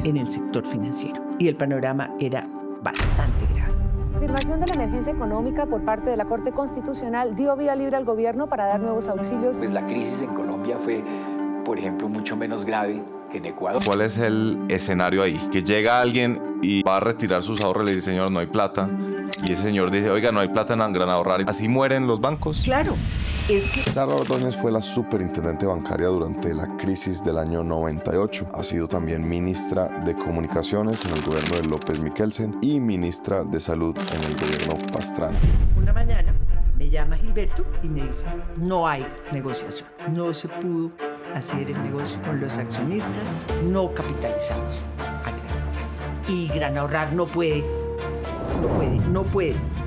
en el sector financiero. Y el panorama era bastante grave. La afirmación de la emergencia económica por parte de la Corte Constitucional dio vía libre al gobierno para dar nuevos auxilios. Pues la crisis en Colombia fue, por ejemplo, mucho menos grave que en Ecuador. ¿Cuál es el escenario ahí? Que llega alguien y va a retirar sus ahorros y le dice, señor, no hay plata. Y ese señor dice, oiga, no hay plata en Gran Ahorrar. ¿Así mueren los bancos? Claro, es que Sara Ordóñez fue la superintendente bancaria durante la crisis del año 98. Ha sido también ministra de Comunicaciones en el gobierno de López Miquelsen y ministra de Salud en el gobierno Pastrana. una mañana me llama Gilberto y me dice, no hay negociación, no se pudo hacer el negocio con los accionistas, no capitalizamos a Gran Ahorrar. Y Gran Ahorrar no puede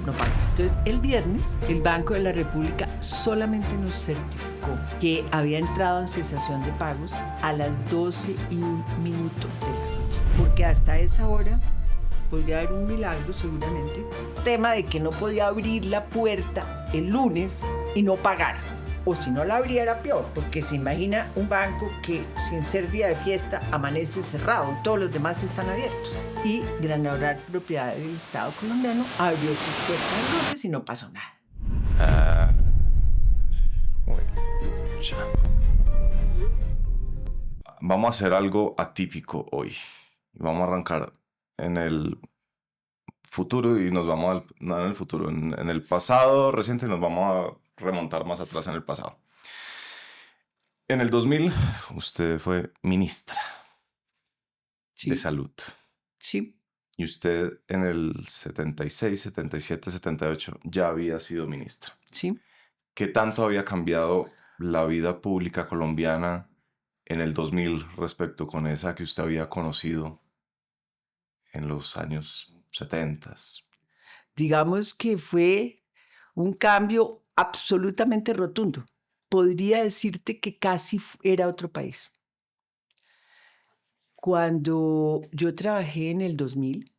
pagar. Entonces, el viernes, el Banco de la República solamente nos certificó que había entrado en cesación de pagos a las 12:01 de la noche. Porque hasta esa hora podría haber un milagro seguramente. Tema de que no podía abrir la puerta el lunes y no pagar. O si no la abriera, peor, porque se imagina un banco que sin ser día de fiesta amanece cerrado, todos los demás están abiertos. Y Gran Ahorrar, propiedad del Estado colombiano, abrió sus puertas el lunes y no pasó nada. Bueno, ya. Vamos a hacer algo atípico hoy. Vamos a arrancar en el futuro y nos vamos no en el futuro, en el pasado reciente nos vamos a remontar más atrás en el pasado. En el 2000 usted fue ministra Sí. de Salud. Sí, Y usted en el 76, 77, 78 ya había sido ministra. sí. ¿Qué tanto había cambiado la vida pública colombiana en el 2000 respecto con esa que usted había conocido en los años 70? Digamos que fue un cambio absolutamente rotundo. Podría decirte que casi era otro país. Cuando yo trabajé en el 2000,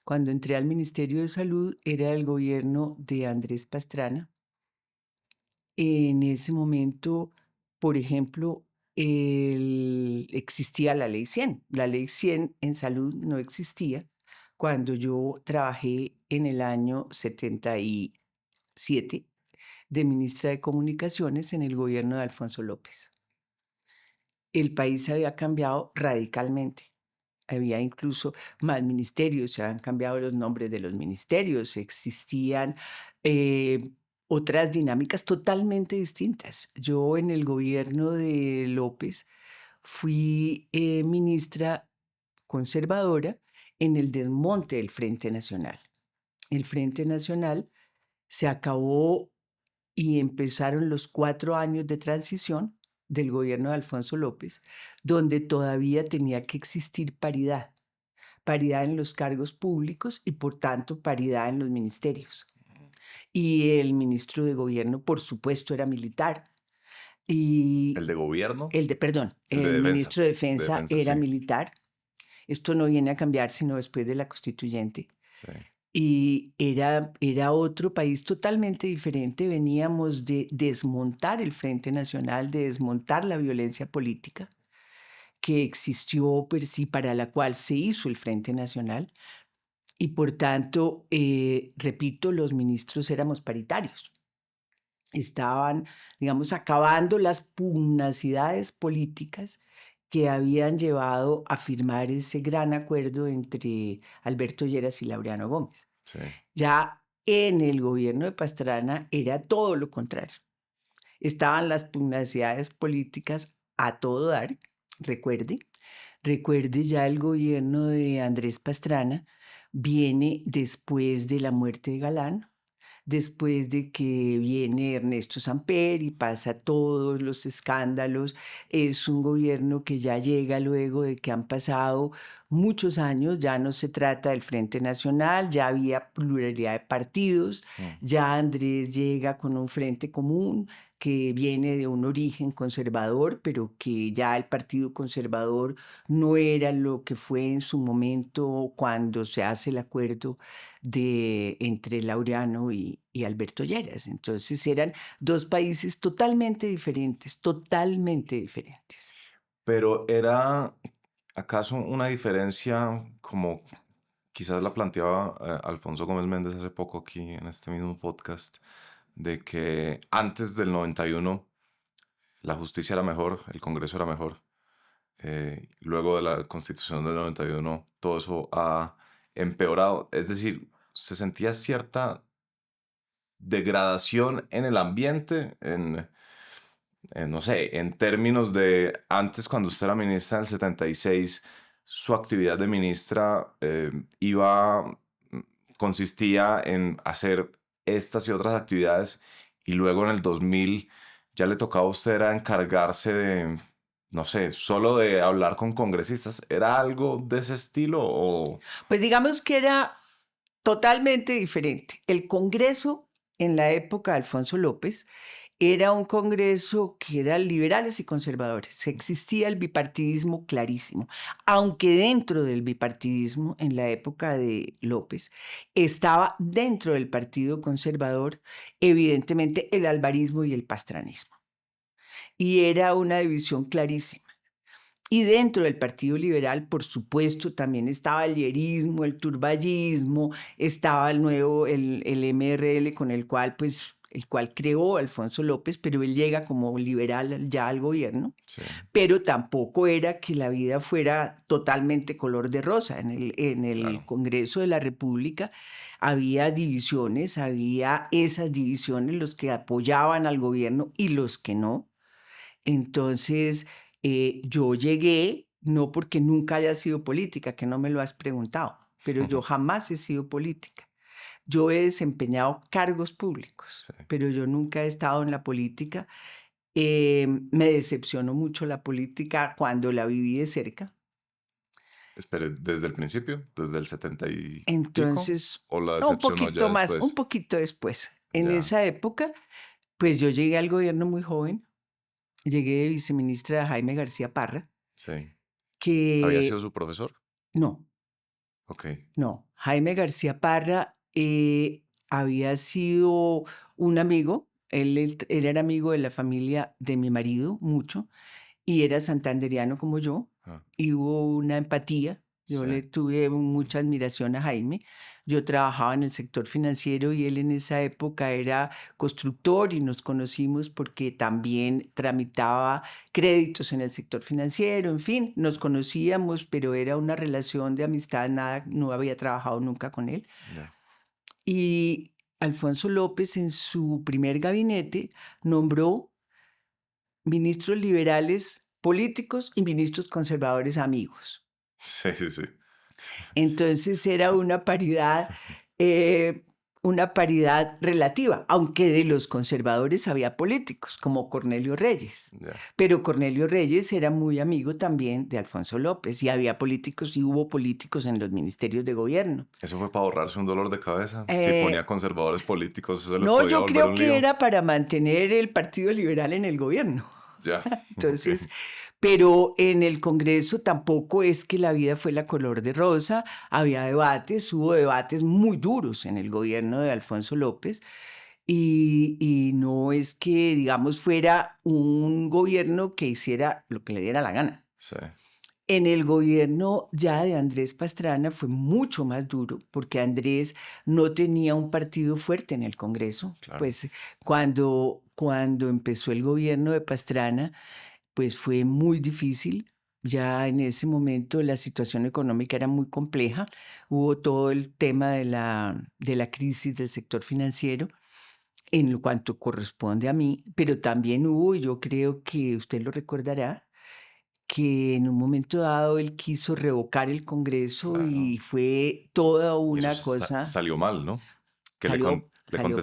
cuando entré al Ministerio de Salud, era el gobierno de Andrés Pastrana. En ese momento, por ejemplo, existía la Ley 100. La Ley 100 en salud no existía cuando yo trabajé en el año 77 de ministra de Comunicaciones en el gobierno de Alfonso López. El país había cambiado radicalmente. Había incluso más ministerios, se habían cambiado los nombres de los ministerios, existían otras dinámicas totalmente distintas. Yo en el gobierno de López fui ministra conservadora en el desmonte del Frente Nacional. El Frente Nacional se acabó y empezaron los 4 años de transición del gobierno de Alfonso López, donde todavía tenía que existir paridad en los cargos públicos y por tanto paridad en los ministerios. Y el ministro de gobierno, por supuesto, era militar. Y ¿El de gobierno? el defensa. ministro de Defensa era sí. militar. Esto no viene a cambiar sino después de la constituyente. Sí. Y era otro país totalmente diferente. Veníamos de desmontar el Frente Nacional, de desmontar la violencia política que existió, pero sí, para la cual se hizo el Frente Nacional. Y por tanto, repito, los ministros éramos paritarios. Estaban, digamos, acabando las pugnacidades políticas que habían llevado a firmar ese gran acuerdo entre Alberto Lleras y Laureano Gómez. Sí. Ya en el gobierno de Pastrana era todo lo contrario. Estaban las pugnacidades políticas a todo dar. Recuerde ya el gobierno de Andrés Pastrana viene después de la muerte de Galán, después de que viene Ernesto Samper y pasa todos los escándalos. Es un gobierno que ya llega luego de que han pasado muchos años, ya no se trata del Frente Nacional, ya había pluralidad de partidos, ya Andrés llega con un frente común que viene de un origen conservador, pero que ya el Partido Conservador no era lo que fue en su momento cuando se hace el acuerdo entre Laureano y Alberto Lleras. Entonces eran dos países totalmente diferentes, totalmente diferentes. Pero era ¿Acaso una diferencia como quizás la planteaba Alfonso Gómez Méndez hace poco aquí en este mismo podcast, de que antes del 91 la justicia era mejor, el Congreso era mejor? Luego de la Constitución del 91 todo eso ha empeorado. Es decir, se sentía cierta degradación en el ambiente, no sé, en términos de antes cuando usted era ministra en el 76, su actividad de ministra consistía en hacer estas y otras actividades, y luego en el 2000 ya le tocaba a usted era encargarse de, no sé, solo de hablar con congresistas. ¿Era algo de ese estilo o...? Pues digamos que era totalmente diferente. El Congreso en la época de Alfonso López era un Congreso que era liberales y conservadores. Existía el bipartidismo clarísimo, aunque dentro del bipartidismo en la época de López estaba dentro del Partido Conservador evidentemente el alvarismo y el pastranismo. Y era una división clarísima. Y dentro del Partido Liberal, por supuesto, también estaba el llerismo, el turballismo, estaba el MRL con el cual, pues, el cual creó Alfonso López, pero él llega como liberal ya al gobierno. Sí, Pero tampoco era que la vida fuera totalmente color de rosa. En el claro. Congreso de la República había divisiones, había esas divisiones, los que apoyaban al gobierno y los que no. Entonces, yo llegué, no porque nunca haya sido política, que no me lo has preguntado, pero yo jamás he sido política. Yo he desempeñado cargos públicos, Sí. pero yo nunca he estado en la política. Me decepcionó mucho la política cuando la viví de cerca. Espere, ¿desde el principio? ¿Desde el 70 y pico? Entonces, ¿O la un decepcionó ya poquito más, un después? poquito después. En Ya, esa época, pues yo llegué al gobierno muy joven. Llegué de viceministra de Jaime García Parra, sí. ¿Había sido que su profesor? no, Ok, no. Jaime García Parra había sido un amigo. Él era amigo de la familia de mi marido, mucho, y era santandereano como yo, ah, y hubo una empatía. Yo sí, le tuve mucha admiración a Jaime. Yo trabajaba en el sector financiero y él en esa época era constructor y nos conocimos porque también tramitaba créditos en el sector financiero. En fin, nos conocíamos, pero era una relación de amistad, nada, no había trabajado nunca con él. ya. Y Alfonso López en su primer gabinete nombró ministros liberales políticos y ministros conservadores amigos. Sí, sí, sí. Entonces era una paridad relativa, aunque de los conservadores había políticos, como Cornelio Reyes. Ya. Pero Cornelio Reyes era muy amigo también de Alfonso López, y había políticos y hubo políticos en los ministerios de gobierno. ¿Eso fue para ahorrarse un dolor de cabeza? Si Eh, ponía conservadores políticos, eso le no, podía yo volver creo un que lío. era para mantener el Partido Liberal en el gobierno. Ya, Entonces, ok. pero en el Congreso tampoco es que la vida fue la color de rosa, había debates, hubo debates muy duros en el gobierno de Alfonso López y no es que, digamos, fuera un gobierno que hiciera lo que le diera la gana. Sí, En el gobierno ya de Andrés Pastrana fue mucho más duro porque Andrés no tenía un partido fuerte en el Congreso. claro. Pues cuando empezó el gobierno de Pastrana, pues fue muy difícil. Ya en ese momento la situación económica era muy compleja. Hubo todo el tema de la crisis del sector financiero en cuanto corresponde a mí, pero también hubo, y yo creo que usted lo recordará, que en un momento dado él quiso revocar el Congreso Claro. y fue toda Y eso una cosa, salió mal, ¿no? Que salió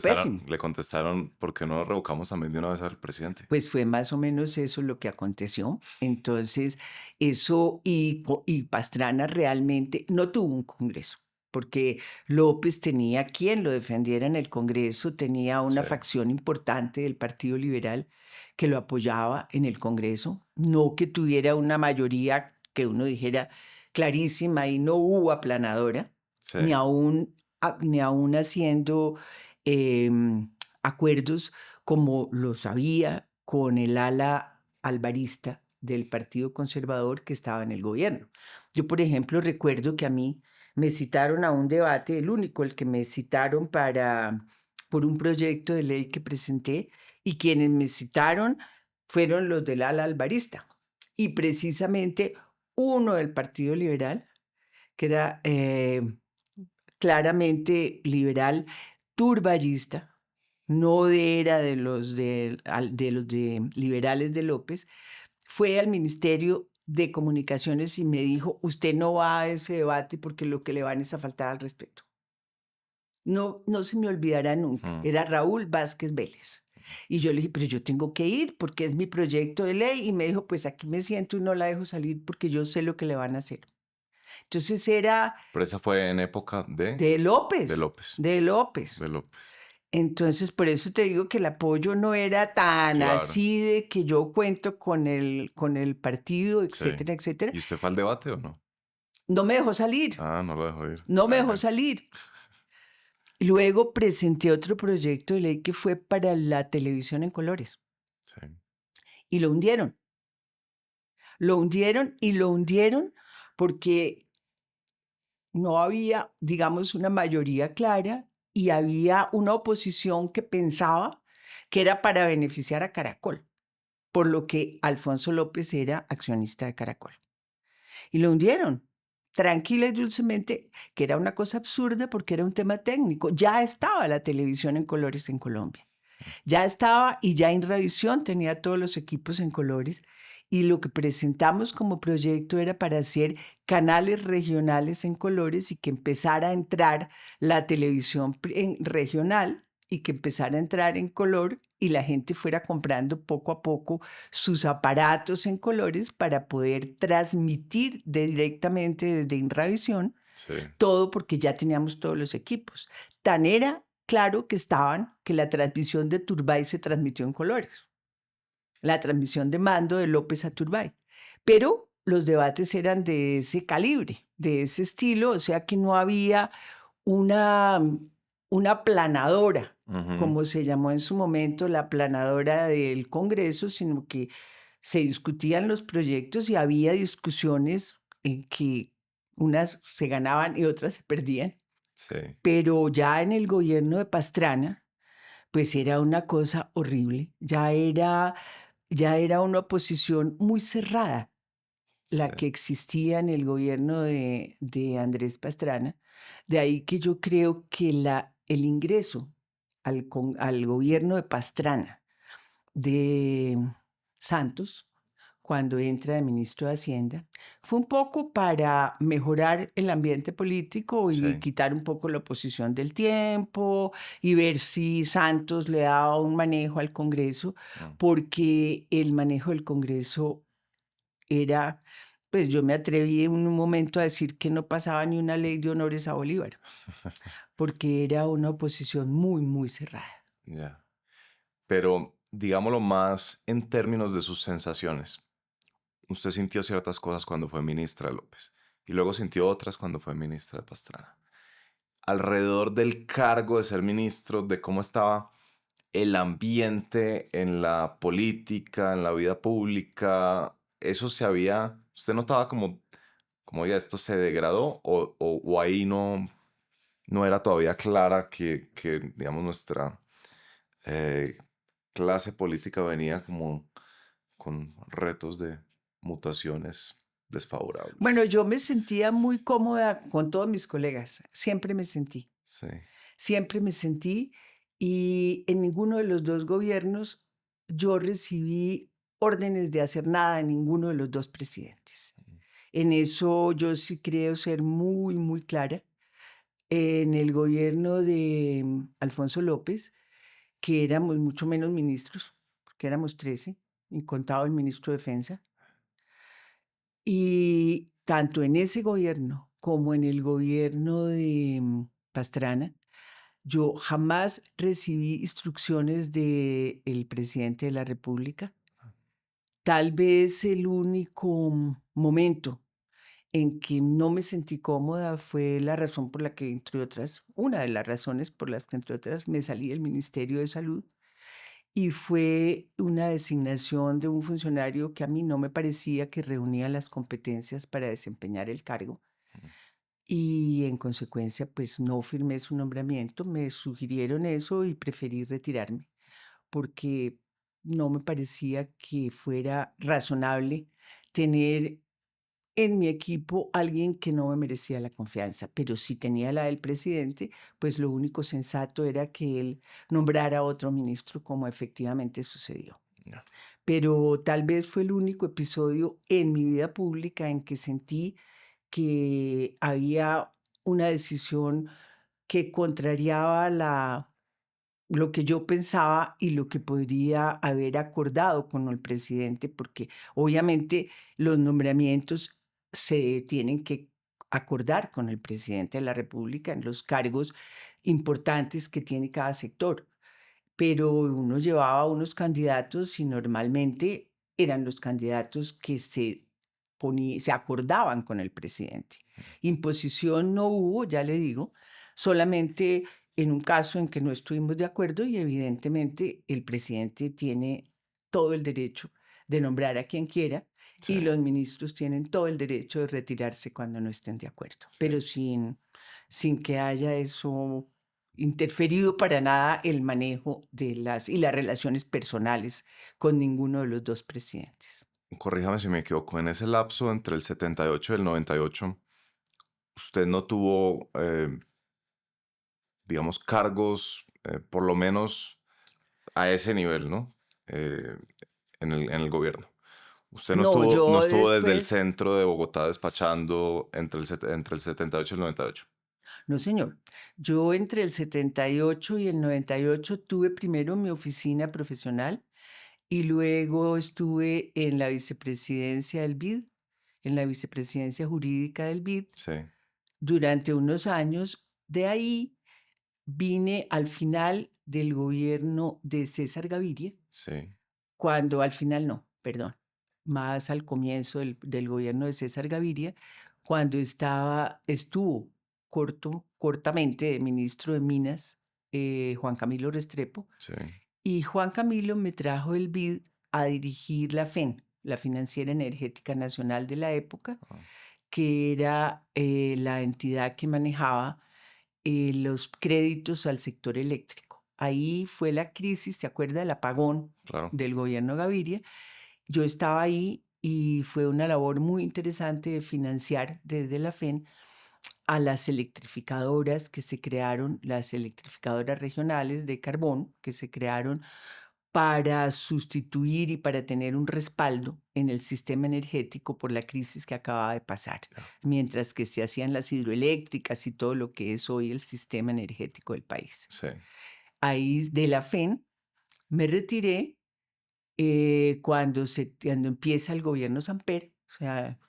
pésimo. le contestaron, ¿por qué no revocamos también de una vez al presidente? Pues fue más o menos eso lo que aconteció. Entonces, eso y Pastrana realmente no tuvo un Congreso, porque López tenía quien lo defendiera en el Congreso, tenía una Sí, facción importante del Partido Liberal que lo apoyaba en el Congreso, no que tuviera una mayoría que uno dijera clarísima y no hubo aplanadora, sí, ni aún haciendo acuerdos como los había con el ala alvarista del Partido Conservador que estaba en el gobierno. Yo, por ejemplo, recuerdo que a mí me citaron a un debate, el único, el que me citaron por un proyecto de ley que presenté, y quienes me citaron fueron los del ala alvarista. Y precisamente uno del Partido Liberal, que era claramente liberal, turballista, no era de los de liberales de López, fue al Ministerio de Comunicaciones y me dijo, usted no va a ese debate porque lo que le van es a faltar al respeto. No, no se me olvidará nunca. Era Raúl Vázquez Vélez. Y yo le dije, pero yo tengo que ir porque es mi proyecto de ley. Y me dijo, pues aquí me siento y no la dejo salir porque yo sé lo que le van a hacer. Entonces era Pero esa fue en época de de López. De López. De López. De López. Entonces, por eso te digo que el apoyo no era tan Claro. así de que yo cuento con el partido, Sí. etcétera, etcétera. ¿Y usted fue al debate o no? No me dejó salir. Ah, no lo dejó ir. No me dejó Imagínate. salir. Luego presenté otro proyecto de ley que fue para la televisión en colores Sí. y lo hundieron. Lo hundieron y lo hundieron porque no había, digamos, una mayoría clara y había una oposición que pensaba que era para beneficiar a Caracol, por lo que Alfonso López era accionista de Caracol. Y lo hundieron, tranquila y dulcemente, que era una cosa absurda porque era un tema técnico. Ya estaba la televisión en colores en Colombia. Ya estaba y ya Inravisión tenía todos los equipos en colores y lo que presentamos como proyecto era para hacer canales regionales en colores y que empezara a entrar la televisión regional y que empezara a entrar en color y la gente fuera comprando poco a poco sus aparatos en colores para poder transmitir directamente desde Inravisión Sí. todo porque ya teníamos todos los equipos. Tan era claro que la transmisión de Turbay se transmitió en colores. La transmisión de mando de López a Turbay. Pero los debates eran de ese calibre, de ese estilo, o sea que no había una planadora, Ujú. como se llamó en su momento la planadora del Congreso, sino que se discutían los proyectos y había discusiones en que unas se ganaban y otras se perdían. Sí. Pero ya en el gobierno de Pastrana, pues era una cosa horrible. Ya era una oposición muy cerrada la Sí. que existía en el gobierno de Andrés Pastrana. De ahí que yo creo que el ingreso al gobierno de Pastrana de Santos, cuando entra de ministro de Hacienda, fue un poco para mejorar el ambiente político y Sí. quitar un poco la oposición del tiempo y ver si Santos le daba un manejo al Congreso, porque el manejo del Congreso era, pues yo me atreví en un momento a decir que no pasaba ni una ley de honores a Bolívar, porque era una oposición muy, muy cerrada. Ya. Pero digámoslo más en términos de sus sensaciones. Usted sintió ciertas cosas cuando fue ministra de López y luego sintió otras cuando fue ministra de Pastrana. Alrededor del cargo de ser ministro, de cómo estaba el ambiente en la política, en la vida pública, eso usted notaba como ya esto se degradó o ahí no era todavía clara que digamos, nuestra clase política venía como con retos de mutaciones desfavorables. Bueno, yo me sentía muy cómoda con todos mis colegas, siempre me sentí. Sí. Siempre me sentí y en ninguno de los dos gobiernos yo recibí órdenes de hacer nada de ninguno de los dos presidentes. En eso yo sí creo ser muy, muy clara. En el gobierno de Alfonso López, que éramos mucho menos ministros, porque éramos 13, y contaba el ministro de Defensa, y tanto en ese gobierno como en el gobierno de Pastrana, yo jamás recibí instrucciones del presidente de la República. Tal vez el único momento en que no me sentí cómoda fue la razón por la que, entre otras, una de las razones por las que, entre otras, me salí del Ministerio de Salud y fue una designación de un funcionario que a mí no me parecía que reunía las competencias para desempeñar el cargo. Y en consecuencia, pues no firmé su nombramiento, me sugirieron eso y preferí retirarme, porque no me parecía que fuera razonable tener en mi equipo alguien que no me merecía la confianza, pero si tenía la del presidente, pues lo único sensato era que él nombrara a otro ministro, como efectivamente sucedió. Ya. Pero tal vez fue el único episodio en mi vida pública en que sentí que había una decisión que contrariaba lo que yo pensaba y lo que podría haber acordado con el presidente, porque obviamente los nombramientos se tienen que acordar con el presidente de la República en los cargos importantes que tiene cada sector. Pero uno llevaba unos candidatos y normalmente eran los candidatos que se acordaban con el presidente. Imposición no hubo, ya le digo, solamente en un caso en que no estuvimos de acuerdo y evidentemente el presidente tiene todo el derecho de nombrar a quien quiera Sí, y los ministros tienen todo el derecho de retirarse cuando no estén de acuerdo, pero sin que haya eso interferido para nada el manejo de las relaciones personales con ninguno de los dos presidentes. corríjame si me equivoco. En ese lapso entre el 78 y el 98, usted no tuvo, digamos, cargos, por lo menos a ese nivel, ¿no? Eh, en el gobierno. Usted no No, estuvo, no yo estuvo desde el después, centro de Bogotá despachando entre el 78 y el 98. no señor, yo entre el 78 y el 98 tuve primero mi oficina profesional y luego estuve en la vicepresidencia del BID, en la vicepresidencia jurídica del BID Sí, durante unos años. De ahí vine al final del gobierno de César Gaviria, sí, cuando al final no, perdón, más al comienzo del gobierno de César Gaviria, cuando estuvo cortamente de ministro de Minas, Juan Camilo Restrepo, sí. y Juan Camilo me trajo el BID a dirigir la FEN, la Financiera Energética Nacional de la época, Ah, que era la entidad que manejaba los créditos al sector eléctrico. Ahí fue la crisis, ¿se acuerda? El apagón claro. del gobierno Gaviria. Yo estaba ahí y fue una labor muy interesante de financiar desde la FEN a las electrificadoras que se crearon, las electrificadoras regionales de carbón que se crearon para sustituir y para tener un respaldo en el sistema energético por la crisis que acababa de pasar, Ya. mientras que se hacían las hidroeléctricas y todo lo que es hoy el sistema energético del país. Sí, Ahí de la FEN me retiré cuando empieza el gobierno Samper, o sea,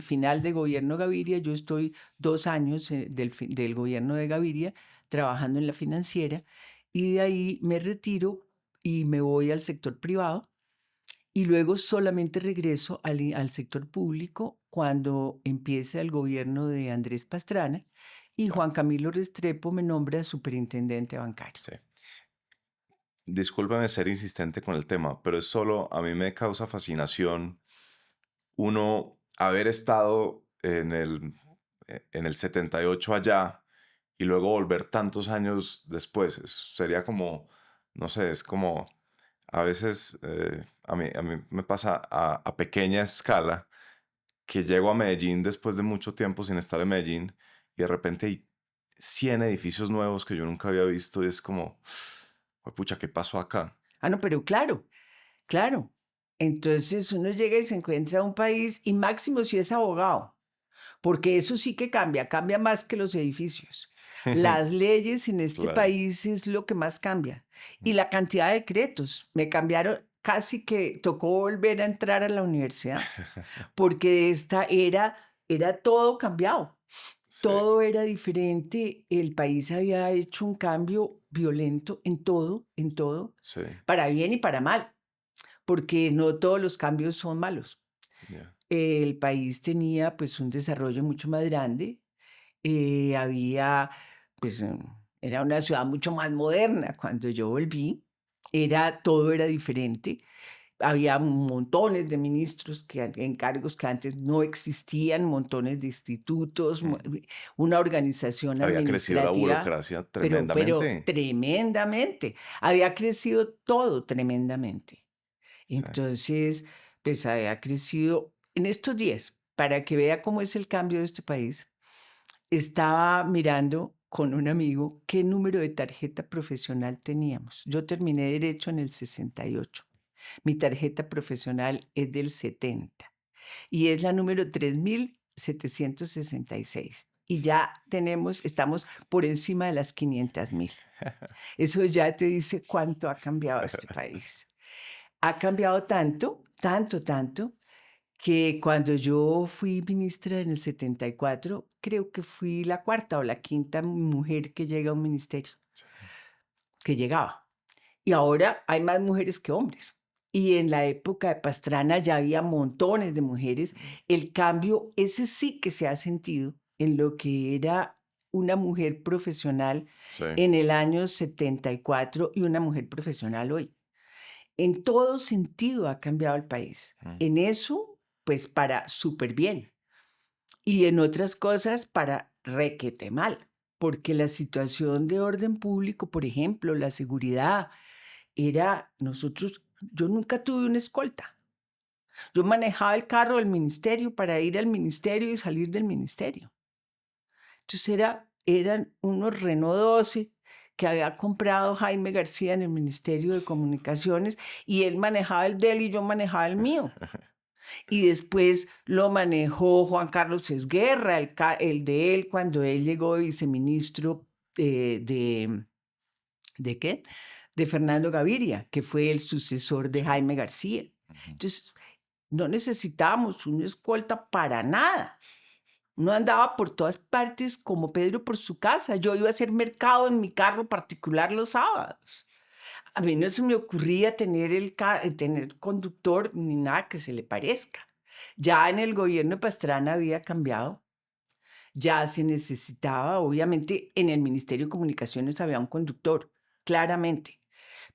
final de gobierno Gaviria. Yo estoy 2 años del gobierno de Gaviria trabajando en la financiera y de ahí me retiro y me voy al sector privado y luego solamente regreso al sector público cuando empieza el gobierno de Andrés Pastrana y claro. Juan Camilo Restrepo me nombra superintendente bancario. Sí. Discúlpeme ser insistente con el tema, pero es solo, a mí me causa fascinación uno haber estado en el 78 allá y luego volver tantos años después. Sería como, no sé, es como, a veces a mí me pasa a pequeña escala que llego a Medellín después de mucho tiempo sin estar en Medellín y de repente hay 100 edificios nuevos que yo nunca había visto y es como, pucha, ¿qué pasó acá? Ah, no, pero claro, claro. Entonces uno llega y se encuentra un país, y máximo si es abogado, porque eso sí que cambia más que los edificios. Las leyes en este Claro. país es lo que más cambia. Y la cantidad de decretos. Me cambiaron, casi que tocó volver a entrar a la universidad, porque era todo cambiado. Sí, Todo era diferente. El país había hecho un cambio violento en todo, sí, para bien y para mal, porque no todos los cambios son malos. ya, El país tenía pues un desarrollo mucho más grande, había pues era una ciudad mucho más moderna cuando yo volví. todo era diferente. Había montones de ministros en cargos que antes no existían, montones de institutos, una organización Había crecido la administrativa, burocracia pero tremendamente. tremendamente. Había crecido todo tremendamente. Sí. Entonces, pues había crecido en estos días, para que vea cómo es el cambio de este país. Estaba mirando con un amigo qué número de tarjeta profesional teníamos. Yo terminé Derecho en el 68. Mi tarjeta profesional es del 70 y es la número 3766. Y ya estamos por encima de las 500,000. Eso ya te dice cuánto ha cambiado este país. Ha cambiado tanto, tanto, tanto, que cuando yo fui ministra en el 74, creo que fui la cuarta o la quinta mujer que llega a un ministerio, que llegaba. Y ahora hay más mujeres que hombres. Y en la época de Pastrana ya había montones de mujeres. El cambio, ese sí que se ha sentido en lo que era una mujer profesional Sí. en el año 74 y una mujer profesional hoy. En todo sentido ha cambiado el país. En eso, pues para súper bien. Y en otras cosas, para requete mal. Porque la situación de orden público, por ejemplo, la seguridad, yo nunca tuve una escolta. Yo manejaba el carro del ministerio para ir al ministerio y salir del ministerio. Entonces eran unos Renault 12 que había comprado Jaime García en el Ministerio de Comunicaciones, y él manejaba el de él y yo manejaba el mío. Y después lo manejó Juan Carlos Esguerra, el de él, cuando él llegó de viceministro ¿de qué? De Fernando Gaviria, que fue el sucesor de Jaime García. Entonces, no necesitábamos una escolta para nada. No andaba por todas partes como Pedro por su casa. Yo iba a hacer mercado en mi carro particular los sábados. A mí no se me ocurría tener conductor ni nada que se le parezca. Ya en el gobierno de Pastrana había cambiado. Ya se necesitaba, obviamente, en el Ministerio de Comunicaciones había un conductor, claramente.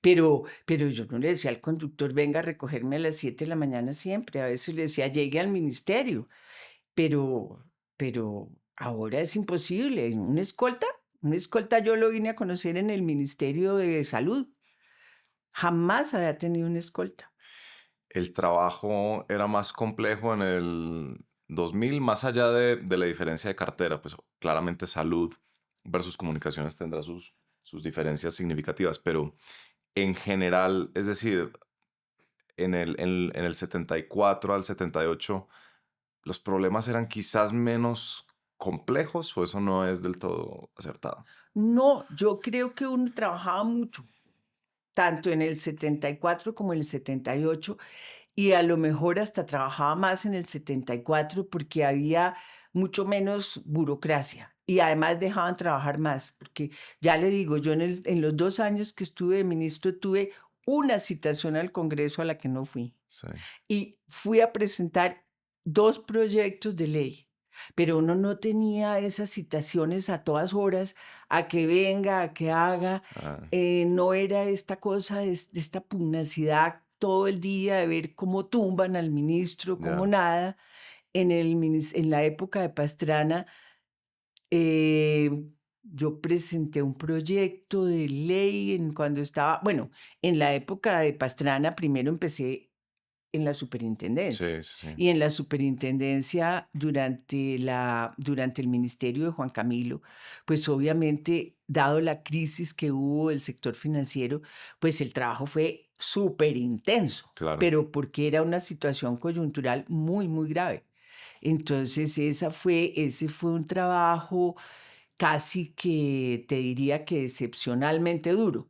Pero yo no le decía al conductor, venga a recogerme a las 7 de la mañana siempre. A veces le decía, llegue al ministerio. Pero ahora es imposible. Una escolta yo lo vine a conocer en el Ministerio de Salud. Jamás había tenido una escolta. El trabajo era más complejo en el 2000, más allá de la diferencia de cartera, pues claramente salud versus comunicaciones tendrá sus diferencias significativas, pero en general, es decir, en el 74 al 78, ¿los problemas eran quizás menos complejos o eso no es del todo acertado? No, yo creo que uno trabajaba mucho, tanto en el 74 como en el 78, y a lo mejor hasta trabajaba más en el 74 porque había mucho menos burocracia y además dejaban trabajar más, porque ya le digo, yo en los 2 años que estuve de ministro tuve una citación al Congreso a la que no fui. Sí. Y fui a presentar 2 proyectos de ley, pero uno no tenía esas citaciones a todas horas, a que venga, a que haga. No era esta cosa de esta pugnacidad todo el día de ver cómo tumban al ministro, cómo Ya. nada. En la época de Pastrana, yo presenté un proyecto de ley cuando estaba, bueno, en la época de Pastrana primero empecé en la superintendencia. Sí, sí, sí. Y en la superintendencia, durante el ministerio de Juan Camilo, pues obviamente, dado la crisis que hubo del sector financiero, pues el trabajo fue súper intenso, Claro. pero porque era una situación coyuntural muy, muy grave. Entonces, ese fue un trabajo casi que, te diría que excepcionalmente duro.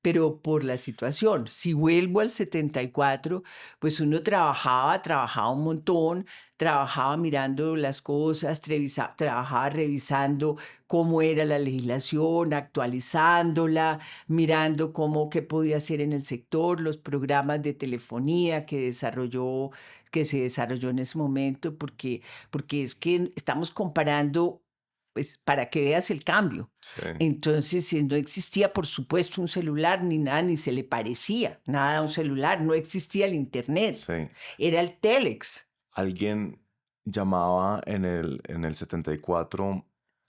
Pero por la situación. Si vuelvo al 74, pues uno trabajaba un montón, trabajaba mirando las cosas, trabajaba revisando cómo era la legislación, actualizándola, mirando qué podía hacer en el sector, los programas de telefonía que se desarrolló en ese momento, porque es que estamos comparando pues para que veas el cambio. Sí. Entonces no existía, por supuesto, un celular ni nada, ni se le parecía nada a un celular. No existía el internet. Sí. Era el telex. Alguien llamaba en el 74,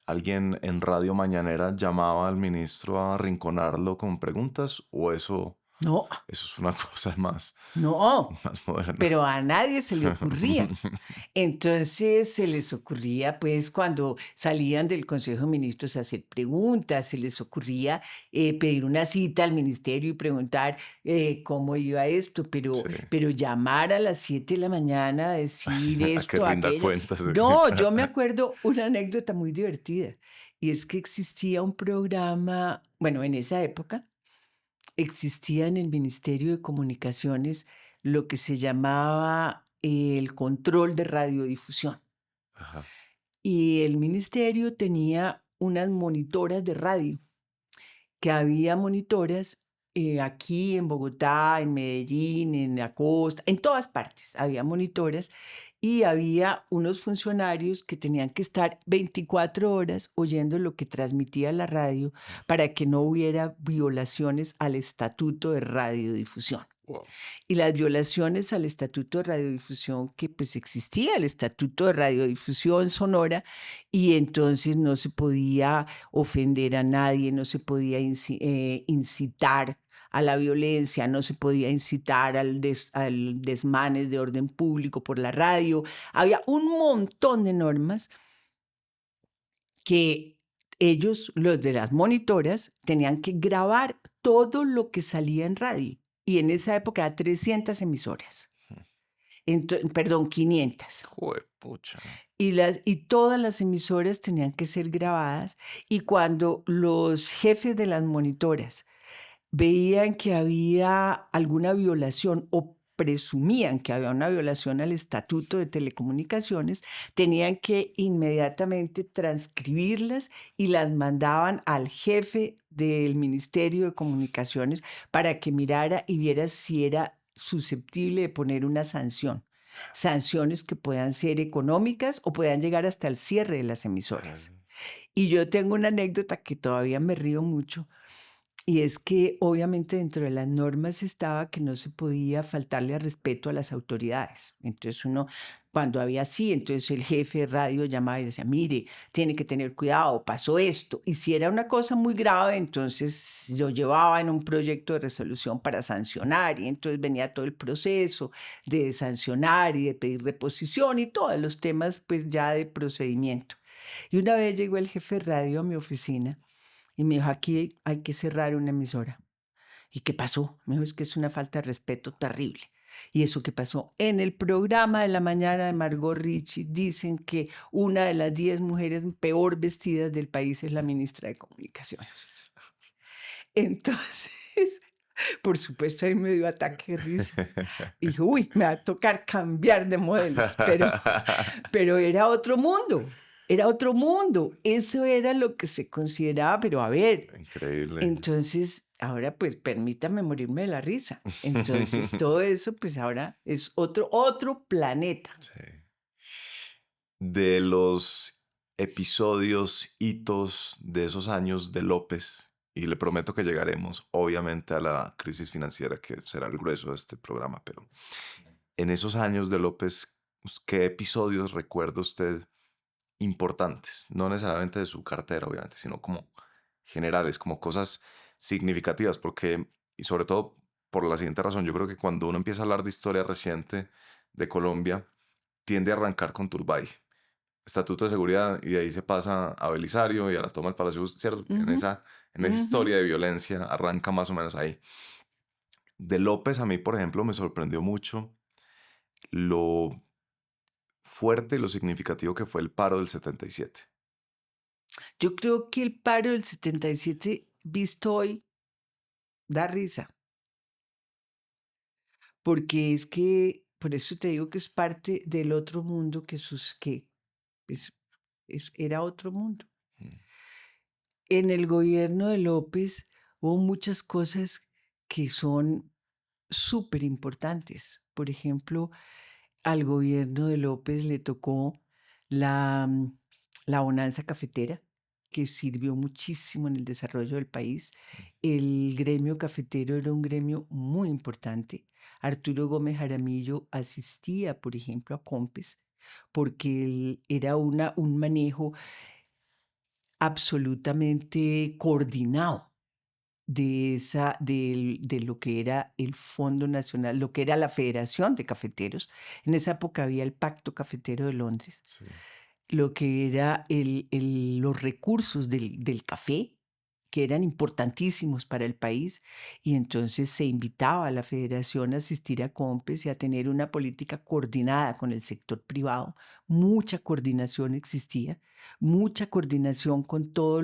alguien en Radio Mañanera llamaba al ministro a arrinconarlo con preguntas, o eso No, es una cosa más moderna. pero a nadie se le ocurría. Entonces se les ocurría, pues, cuando salían del Consejo de Ministros a hacer preguntas, se les ocurría pedir una cita al ministerio y preguntar cómo iba esto, Sí. pero llamar a las 7 de la mañana a decir A que esto, rinda aquello. cuentas. No, yo me acuerdo una anécdota muy divertida, y es que existía un programa, bueno, en esa época existía en el Ministerio de Comunicaciones lo que se llamaba el control de radiodifusión. Ajá. Y el ministerio tenía unas monitoras de radio, que había monitoras aquí en Bogotá, en Medellín, en la costa, en todas partes había monitoras, y había unos funcionarios que tenían que estar 24 horas oyendo lo que transmitía la radio para que no hubiera violaciones al Estatuto de Radiodifusión. Wow. Y las violaciones al Estatuto de Radiodifusión, que pues existía el Estatuto de Radiodifusión Sonora, y entonces no se podía ofender a nadie, no se podía incitar a la violencia, no se podía incitar al desmanes de orden público por la radio. Había un montón de normas que ellos, los de las monitoras, tenían que grabar todo lo que salía en radio. Y en esa época era 300 emisoras. Perdón, 500. Juepucha. Y todas las emisoras tenían que ser grabadas. Y cuando los jefes de las monitoras veían que había alguna violación o presumían que había una violación al Estatuto de Telecomunicaciones, tenían que inmediatamente transcribirlas y las mandaban al jefe del Ministerio de Comunicaciones para que mirara y viera si era susceptible de poner una sanción. Sanciones que puedan ser económicas o puedan llegar hasta el cierre de las emisoras. Y yo tengo una anécdota que todavía me río mucho. Y es que obviamente dentro de las normas estaba que no se podía faltarle al respeto a las autoridades. Entonces uno, cuando había así, entonces el jefe de radio llamaba y decía, mire, tiene que tener cuidado, pasó esto. Y si era una cosa muy grave, entonces lo llevaba en un proyecto de resolución para sancionar, y entonces venía todo el proceso de sancionar y de pedir reposición y todos los temas pues ya de procedimiento. Y una vez llegó el jefe de radio a mi oficina y me dijo, aquí hay que cerrar una emisora. ¿Y qué pasó? Me dijo, es que es una falta de respeto terrible. ¿Y eso qué pasó? En el programa de la mañana de Margot Richie dicen que una de las 10 mujeres peor vestidas del país es la ministra de Comunicaciones. Entonces, por supuesto, ahí me dio ataque de risa. Y dije, uy, me va a tocar cambiar de modelos. Pero era otro mundo. Era otro mundo. Eso era lo que se consideraba, pero a ver. Increíble. Entonces, ahora pues permítame morirme de la risa. Entonces, todo eso pues ahora es otro planeta. Sí. De los episodios, hitos de esos años de López, y le prometo que llegaremos obviamente a la crisis financiera, que será el grueso de este programa, pero en esos años de López, ¿qué episodios recuerda usted importantes? No necesariamente de su cartera, obviamente, sino como generales, como cosas significativas, porque, y sobre todo por la siguiente razón, yo creo que cuando uno empieza a hablar de historia reciente de Colombia, tiende a arrancar con Turbay, Estatuto de Seguridad, y de ahí se pasa a Belisario y a la toma del Palacio, ¿cierto? En esa historia de violencia arranca más o menos ahí. De López, a mí, por ejemplo, me sorprendió mucho lo fuerte y lo significativo que fue el paro del 77. Yo creo que el paro del 77, visto hoy, da risa. Porque es que, por eso te digo que es parte del otro mundo era otro mundo. Mm. En el gobierno de López hubo muchas cosas que son súper importantes. Por ejemplo, al gobierno de López le tocó la la bonanza cafetera, que sirvió muchísimo en el desarrollo del país. El gremio cafetero era un gremio muy importante. Arturo Gómez Jaramillo asistía, por ejemplo, a Compes, porque era un manejo absolutamente coordinado de lo que era el Fondo Nacional, lo que era la Federación de Cafeteros. En esa época había el Pacto Cafetero de Londres, Sí. lo que era los recursos del café, que eran importantísimos para el país, y entonces se invitaba a la federación a asistir a Compes y a tener una política coordinada con el sector privado. Mucha coordinación existía, mucha coordinación con todo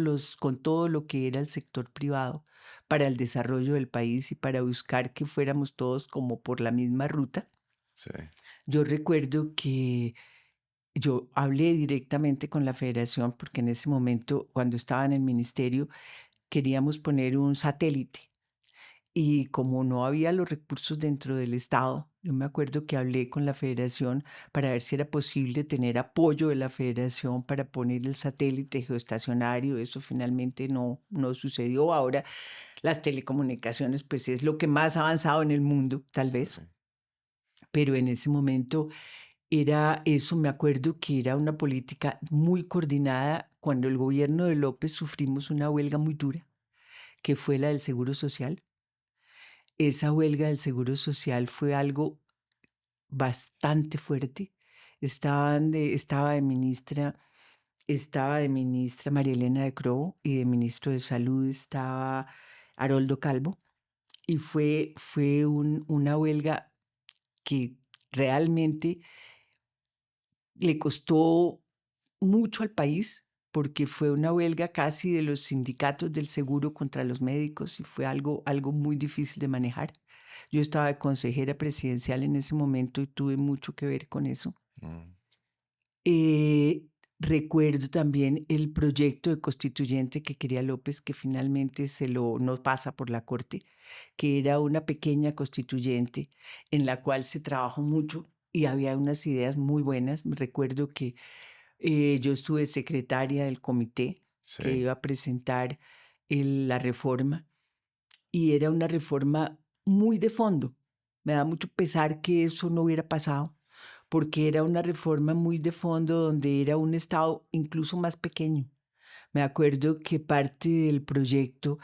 lo que era el sector privado para el desarrollo del país y para buscar que fuéramos todos como por la misma ruta. Sí. Yo recuerdo que yo hablé directamente con la federación porque en ese momento, cuando estaba en el ministerio, queríamos poner un satélite y como no había los recursos dentro del Estado, yo me acuerdo que hablé con la federación para ver si era posible tener apoyo de la federación para poner el satélite geoestacionario. Eso finalmente no sucedió. Ahora las telecomunicaciones pues es lo que más ha avanzado en el mundo, tal vez. Sí. Pero en ese momento era eso, me acuerdo que era una política muy coordinada. Cuando el gobierno de López sufrimos una huelga muy dura, que fue la del Seguro Social. Esa huelga del Seguro Social fue algo bastante fuerte. Estaba de ministra María Elena de Croo y de ministro de Salud estaba Haroldo Calvo. Y fue una huelga que realmente le costó mucho al país porque fue una huelga casi de los sindicatos del seguro contra los médicos y fue algo muy difícil de manejar. Yo estaba de consejera presidencial en ese momento y tuve mucho que ver con eso. Mm. Eh, Recuerdo también el proyecto de constituyente que quería López, que finalmente no pasa por la Corte, que era una pequeña constituyente en la cual se trabajó mucho y había unas ideas muy buenas. Recuerdo que yo estuve secretaria del comité que Sí. iba a presentar la reforma y era una reforma muy de fondo. Me da mucho pesar que eso no hubiera pasado, porque era una reforma muy de fondo donde era un Estado incluso más pequeño. Me acuerdo que parte del proyecto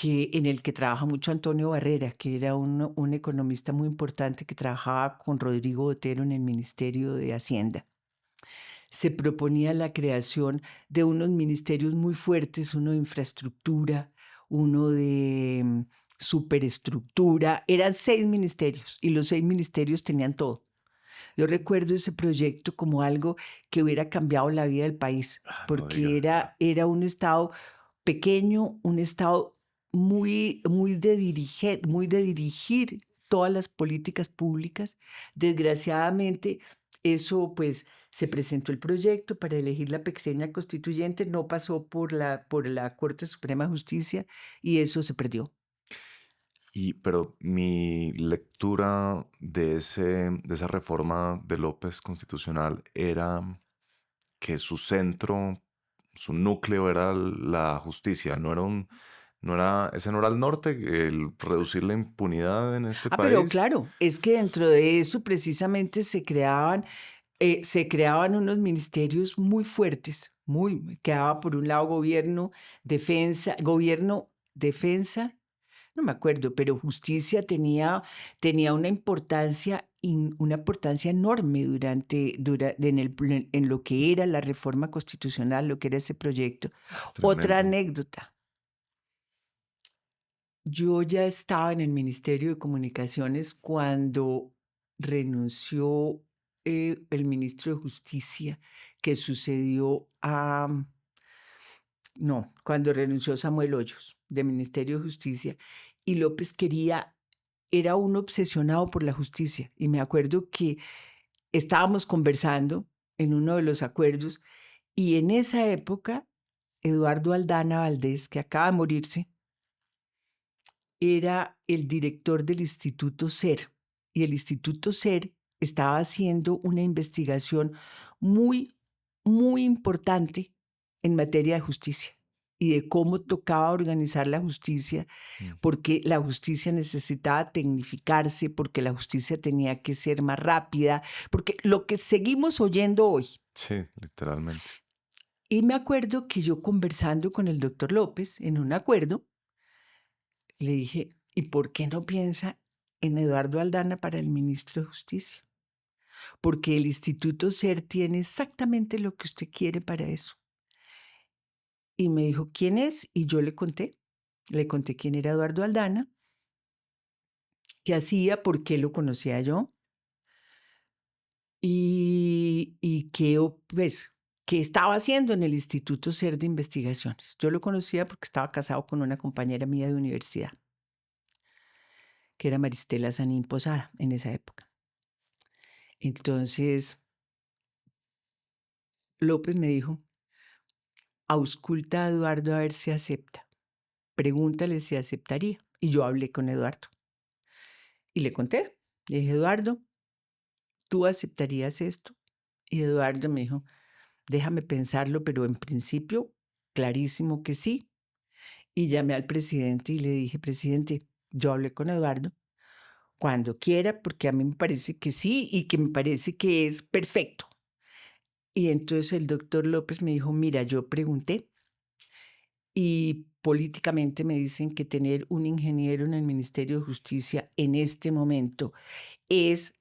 en el que trabaja mucho Antonio Barrera, que era un economista muy importante que trabajaba con Rodrigo Botero en el Ministerio de Hacienda, se proponía la creación de unos ministerios muy fuertes, uno de infraestructura, uno de superestructura. Eran 6 ministerios y los 6 ministerios tenían todo. Yo recuerdo ese proyecto como algo que hubiera cambiado la vida del país, No porque diga. era un Estado pequeño, un Estado muy de dirigir todas las políticas públicas. Desgraciadamente, eso pues se presentó el proyecto para elegir la pequeña constituyente, no pasó por la Corte Suprema de Justicia y eso se perdió. Pero mi lectura de esa reforma de López constitucional era que su centro, su núcleo era la justicia, ese no era el norte, el reducir la impunidad en este Pero país. claro, es que dentro de eso precisamente se creaban unos ministerios muy fuertes, quedaba por un lado gobierno, defensa, no me acuerdo, pero justicia tenía una importancia enorme en lo que era la reforma constitucional, lo que era ese proyecto. Otra Tremendo. anécdota. Yo ya estaba en el Ministerio de Comunicaciones cuando renunció el ministro de Justicia, que sucedió no, cuando renunció Samuel Hoyos del Ministerio de Justicia, y López era un obsesionado por la justicia. Y me acuerdo que estábamos conversando en uno de los acuerdos, y en esa época, Eduardo Aldana Valdés, que acaba de morirse, era el director del Instituto SER y el Instituto SER estaba haciendo una investigación muy muy importante en materia de justicia y de cómo tocaba organizar la justicia, porque la justicia necesitaba tecnificarse, porque la justicia tenía que ser más rápida, porque lo que seguimos oyendo hoy. Sí, literalmente. Y me acuerdo que yo conversando con el doctor López en un acuerdo, le dije, ¿y por qué no piensa en Eduardo Aldana para el ministro de Justicia? Porque el Instituto SER tiene exactamente lo que usted quiere para eso. Y me dijo, ¿quién es? Y yo le conté quién era Eduardo Aldana, qué hacía, por qué lo conocía yo, y qué estaba haciendo en el Instituto SER de Investigaciones. Yo lo conocía porque estaba casado con una compañera mía de universidad, que era Maristela Sanín Posada en esa época. Entonces, López me dijo, ausculta a Eduardo a ver si acepta. Pregúntale si aceptaría. Y yo hablé con Eduardo. Y le conté. Le dije, Eduardo, ¿tú aceptarías esto? Y Eduardo me dijo, déjame pensarlo, pero en principio, clarísimo que sí. Y llamé al presidente y le dije, presidente, yo hablé con Eduardo, cuando quiera, porque a mí me parece que sí y que me parece que es perfecto. Y entonces el doctor López me dijo, mira, yo pregunté y políticamente me dicen que tener un ingeniero en el Ministerio de Justicia en este momento es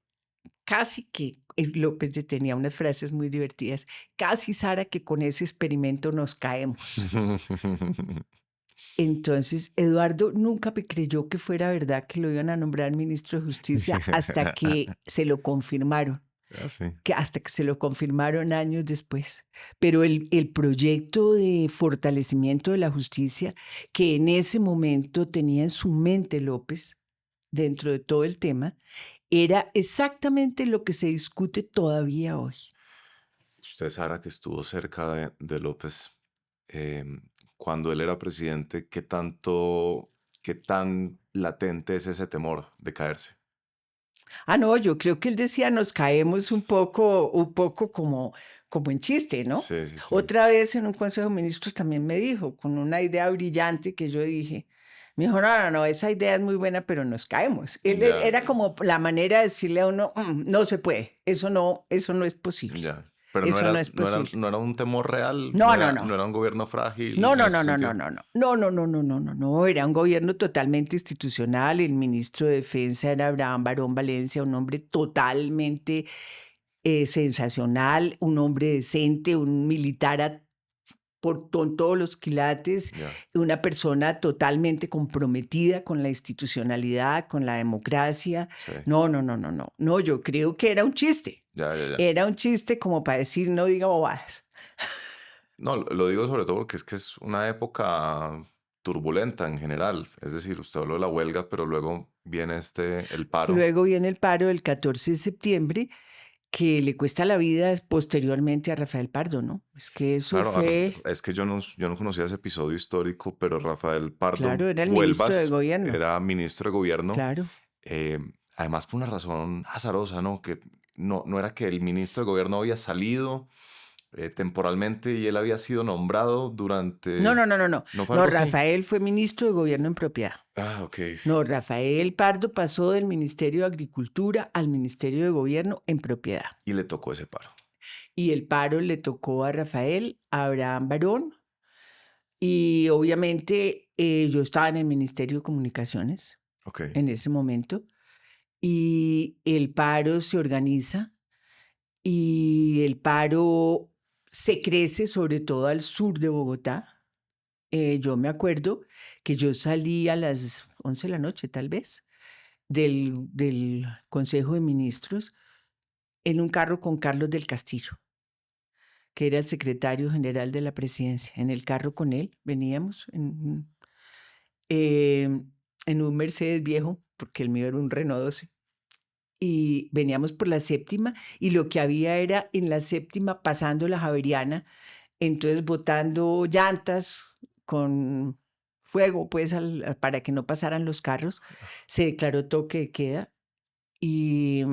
casi que, López tenía unas frases muy divertidas, casi Sara que con ese experimento nos caemos. Entonces, Eduardo nunca me creyó que fuera verdad que lo iban a nombrar ministro de Justicia hasta que se lo confirmaron. Sí. Hasta que se lo confirmaron años después. Pero el proyecto de fortalecimiento de la justicia que en ese momento tenía en su mente López, dentro de todo el tema, era exactamente lo que se discute todavía hoy. Usted, Sara, que estuvo cerca de López, cuando él era presidente, qué tan latente es ese temor de caerse? Ah, no, yo creo que él decía, nos caemos un poco como en chiste, ¿no? Sí, sí, sí. Otra vez en un Consejo de Ministros también me dijo, con una idea brillante que yo dije, me dijo, no, esa idea es muy buena, pero nos caemos. Él Ya. era como la manera de decirle a uno, no se puede, eso no es posible. Ya. Pero Eso no era, no es posible. no era un temor real. No. No era un gobierno frágil. No, en ese sentido. no, era un gobierno totalmente institucional. El ministro de Defensa era Abraham Barón Valencia, un hombre totalmente sensacional, un hombre decente, un militar con todos los quilates, Ya. una persona totalmente comprometida con la institucionalidad, con la democracia. Sí. No, yo creo que era un chiste. Ya. Era un chiste como para decir, no diga bobadas. No, lo digo sobre todo porque es que es una época turbulenta en general. Es decir, usted habló de la huelga, pero luego viene el paro. Luego viene el paro del 14 de septiembre, que le cuesta la vida posteriormente a Rafael Pardo, ¿no? Es que eso Claro, fue... es que yo no conocía ese episodio histórico, pero Rafael Pardo Claro, era el ministro de gobierno. era ministro de gobierno. Claro. Además, por una razón azarosa, ¿no? Que no era que el ministro de gobierno había salido temporalmente y él había sido nombrado durante... No. fue algo así? Rafael fue ministro de gobierno en propiedad. Ah, ok. No, Rafael Pardo pasó del Ministerio de Agricultura al Ministerio de Gobierno en propiedad. Y le tocó ese paro. Y el paro le tocó a Rafael, a Abraham Barón, y obviamente yo estaba en el Ministerio de Comunicaciones Ok. en ese momento, y el paro se organiza, y el paro se crece sobre todo al sur de Bogotá. Yo me acuerdo que yo salí a las 11 de la noche, tal vez, del Consejo de Ministros en un carro con Carlos del Castillo, que era el secretario general de la presidencia. En el carro con él veníamos en un Mercedes viejo, porque el mío era un Renault 12. Y veníamos por la séptima y lo que había era en la séptima pasando la Javeriana, entonces botando llantas con fuego pues para que no pasaran los carros. Se declaró toque de queda y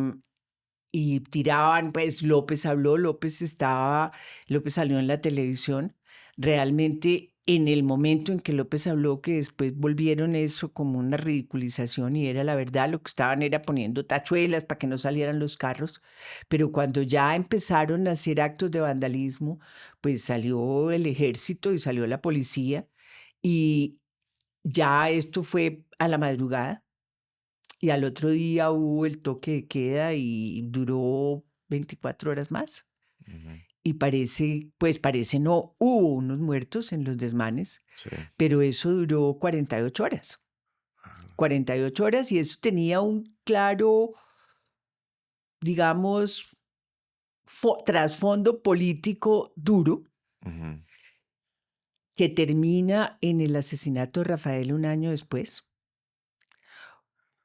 y tiraban, pues López habló, López salió en la televisión. Realmente en el momento en que López habló, que después volvieron eso como una ridiculización y era la verdad, lo que estaban era poniendo tachuelas para que no salieran los carros, pero cuando ya empezaron a hacer actos de vandalismo, pues salió el ejército y salió la policía y ya esto fue a la madrugada. Y al otro día hubo el toque de queda y duró 24 horas más. Ujú. Y parece no, hubo unos muertos en los desmanes, Sí. pero eso duró 48 horas. 48 horas y eso tenía un claro, digamos, trasfondo político duro Ujú. que termina en el asesinato de Rafael un año después,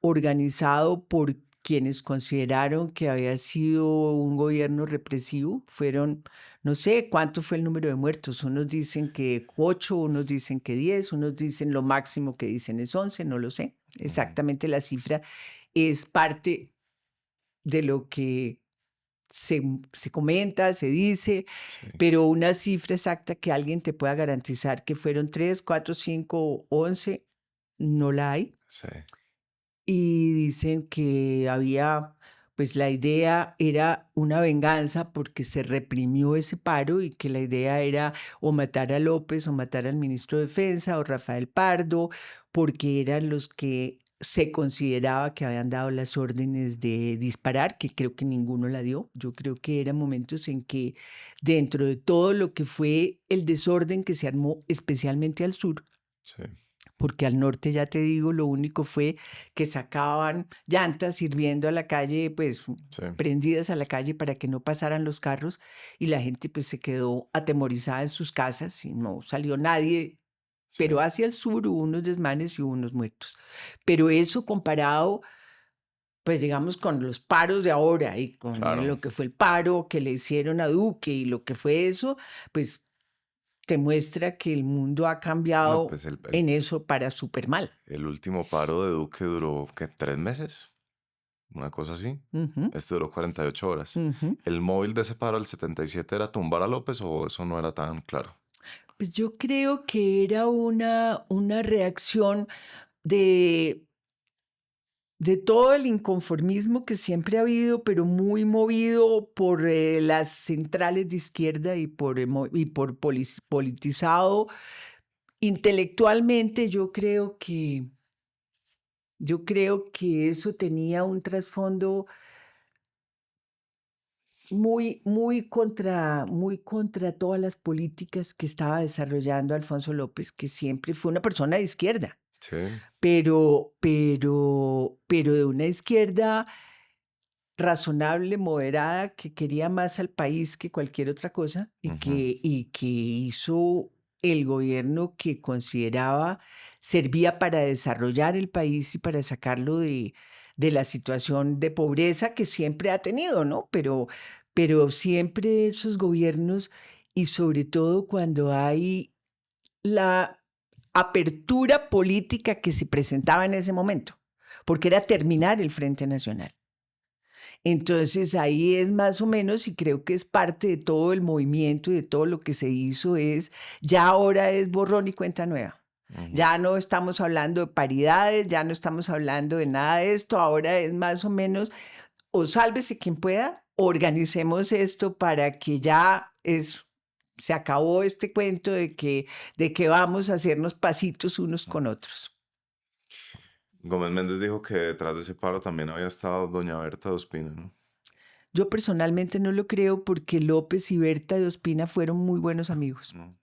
organizado por quienes consideraron que había sido un gobierno represivo. Fueron, no sé cuánto fue el número de muertos. Unos dicen que 8, unos dicen que 10, unos dicen lo máximo que dicen es 11, no lo sé. Exactamente la cifra es parte de lo que se comenta, se dice, Sí. pero una cifra exacta que alguien te pueda garantizar que fueron 3, 4, 5, 11, no la hay. Sí. Y dicen que había, pues la idea era una venganza porque se reprimió ese paro y que la idea era o matar a López o matar al ministro de Defensa o Rafael Pardo, porque eran los que se consideraba que habían dado las órdenes de disparar, que creo que ninguno la dio. Yo creo que eran momentos en que dentro de todo lo que fue el desorden que se armó, especialmente al sur, Sí. porque al norte, ya te digo, lo único fue que sacaban llantas hirviendo a la calle, pues Sí. prendidas a la calle para que no pasaran los carros y la gente pues se quedó atemorizada en sus casas y no salió nadie, Sí. pero hacia el sur hubo unos desmanes y hubo unos muertos. Pero eso comparado, pues digamos, con los paros de ahora y con Claro. lo que fue el paro que le hicieron a Duque y lo que fue eso, pues te muestra que el mundo ha No, cambiado pues en eso para súper mal. el último paro de Duque duró, ¿qué? 3 meses. Una cosa así. Ujú, Este duró 48 horas. ujú. ¿El móvil de ese paro del 77 era tumbar a López o eso no era tan claro? Pues yo creo que era una reacción de, de todo el inconformismo que siempre ha habido, pero muy movido por las centrales de izquierda y por politizado intelectualmente. Yo creo que eso tenía un trasfondo muy contra todas las políticas que estaba desarrollando Alfonso López, que siempre fue una persona de izquierda, Sí. pero de una izquierda razonable, moderada, que quería más al país que cualquier otra cosa Ujú. y que hizo el gobierno que consideraba servía para desarrollar el país y para sacarlo de la situación de pobreza que siempre ha tenido, ¿no? Pero siempre esos gobiernos y sobre todo cuando hay la apertura política que se presentaba en ese momento, porque era terminar el Frente Nacional. Entonces ahí es más o menos, y creo que es parte de todo el movimiento y de todo lo que se hizo, ya ahora es borrón y cuenta nueva. Ujú. Ya no estamos hablando de paridades, ya no estamos hablando de nada de esto, ahora es más o menos, o sálvese quien pueda, organicemos esto para que se acabó este cuento de que vamos a hacernos pasitos unos con otros. Gómez Méndez dijo que detrás de ese paro también había estado doña Berta de Ospina, ¿no? Yo personalmente no lo creo porque López y Berta de Ospina fueron muy buenos amigos. No.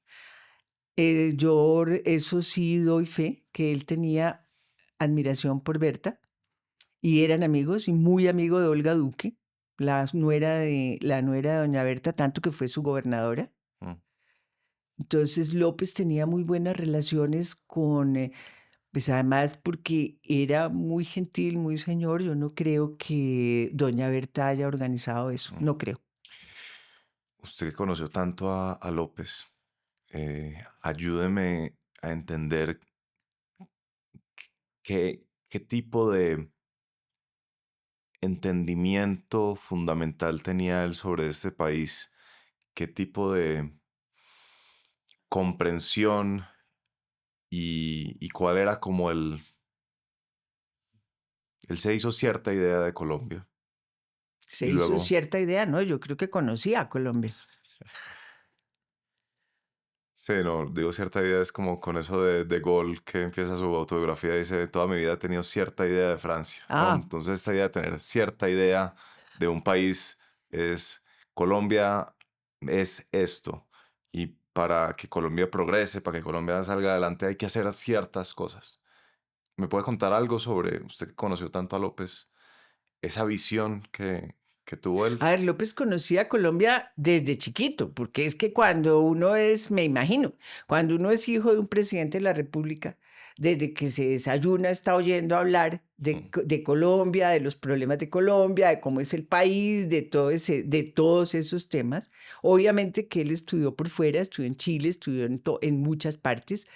Eso sí doy fe, que él tenía admiración por Berta y eran amigos y muy amigo de Olga Duque, la nuera de doña Berta, tanto que fue su gobernadora. Mm. Entonces López tenía muy buenas relaciones pues además porque era muy gentil, muy señor. Yo no creo que doña Berta haya organizado eso, Mm. no creo. Usted que conoció tanto a López, ayúdeme a entender qué tipo de entendimiento fundamental tenía él sobre este país? ¿Qué tipo de comprensión y cuál era como él se hizo cierta idea de Colombia? Se Y hizo luego, cierta idea, ¿no? Yo creo que conocía a Colombia. sí, no, digo cierta idea, es como con eso de Gaulle que empieza su autobiografía, dice, toda mi vida he tenido cierta idea de Francia, ¿no? Ah, Entonces esta idea de tener cierta idea de un país es, Colombia es esto, y para que Colombia progrese, para que Colombia salga adelante, hay que hacer ciertas cosas. ¿Me puede contar algo sobre, usted que conoció tanto a López, esa visión que tuvo él? a ver, López conocía a Colombia desde chiquito, porque es que cuando uno es, me imagino, cuando uno es hijo de un presidente de la República, desde que se desayuna está oyendo hablar de, Mm, de Colombia, de los problemas de Colombia, de cómo es el país, de, todo ese, de todos esos temas. Obviamente que él estudió por fuera, estudió en Chile, estudió en muchas partes,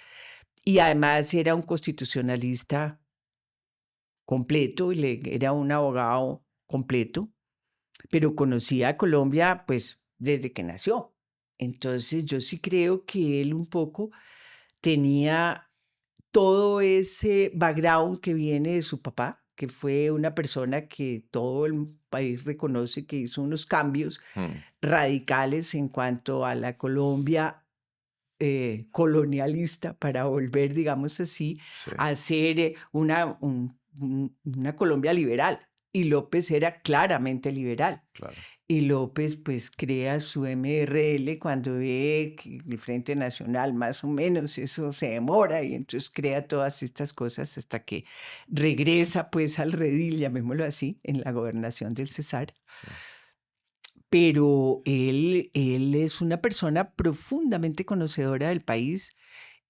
y además era un constitucionalista completo, era un abogado completo, pero conocía a Colombia pues desde que nació. Entonces yo sí creo que él un poco tenía todo ese background que viene de su papá, que fue una persona que todo el país reconoce que hizo unos cambios mm, radicales en cuanto a la Colombia colonialista para volver, digamos así, sí, a ser una Colombia liberal. Y López era claramente liberal. claro. Y López pues crea su MRL cuando ve que el Frente Nacional más o menos eso se demora y entonces crea todas estas cosas hasta que regresa pues al redil, llamémoslo así, en la gobernación del Cesar. Sí. Pero él es una persona profundamente conocedora del país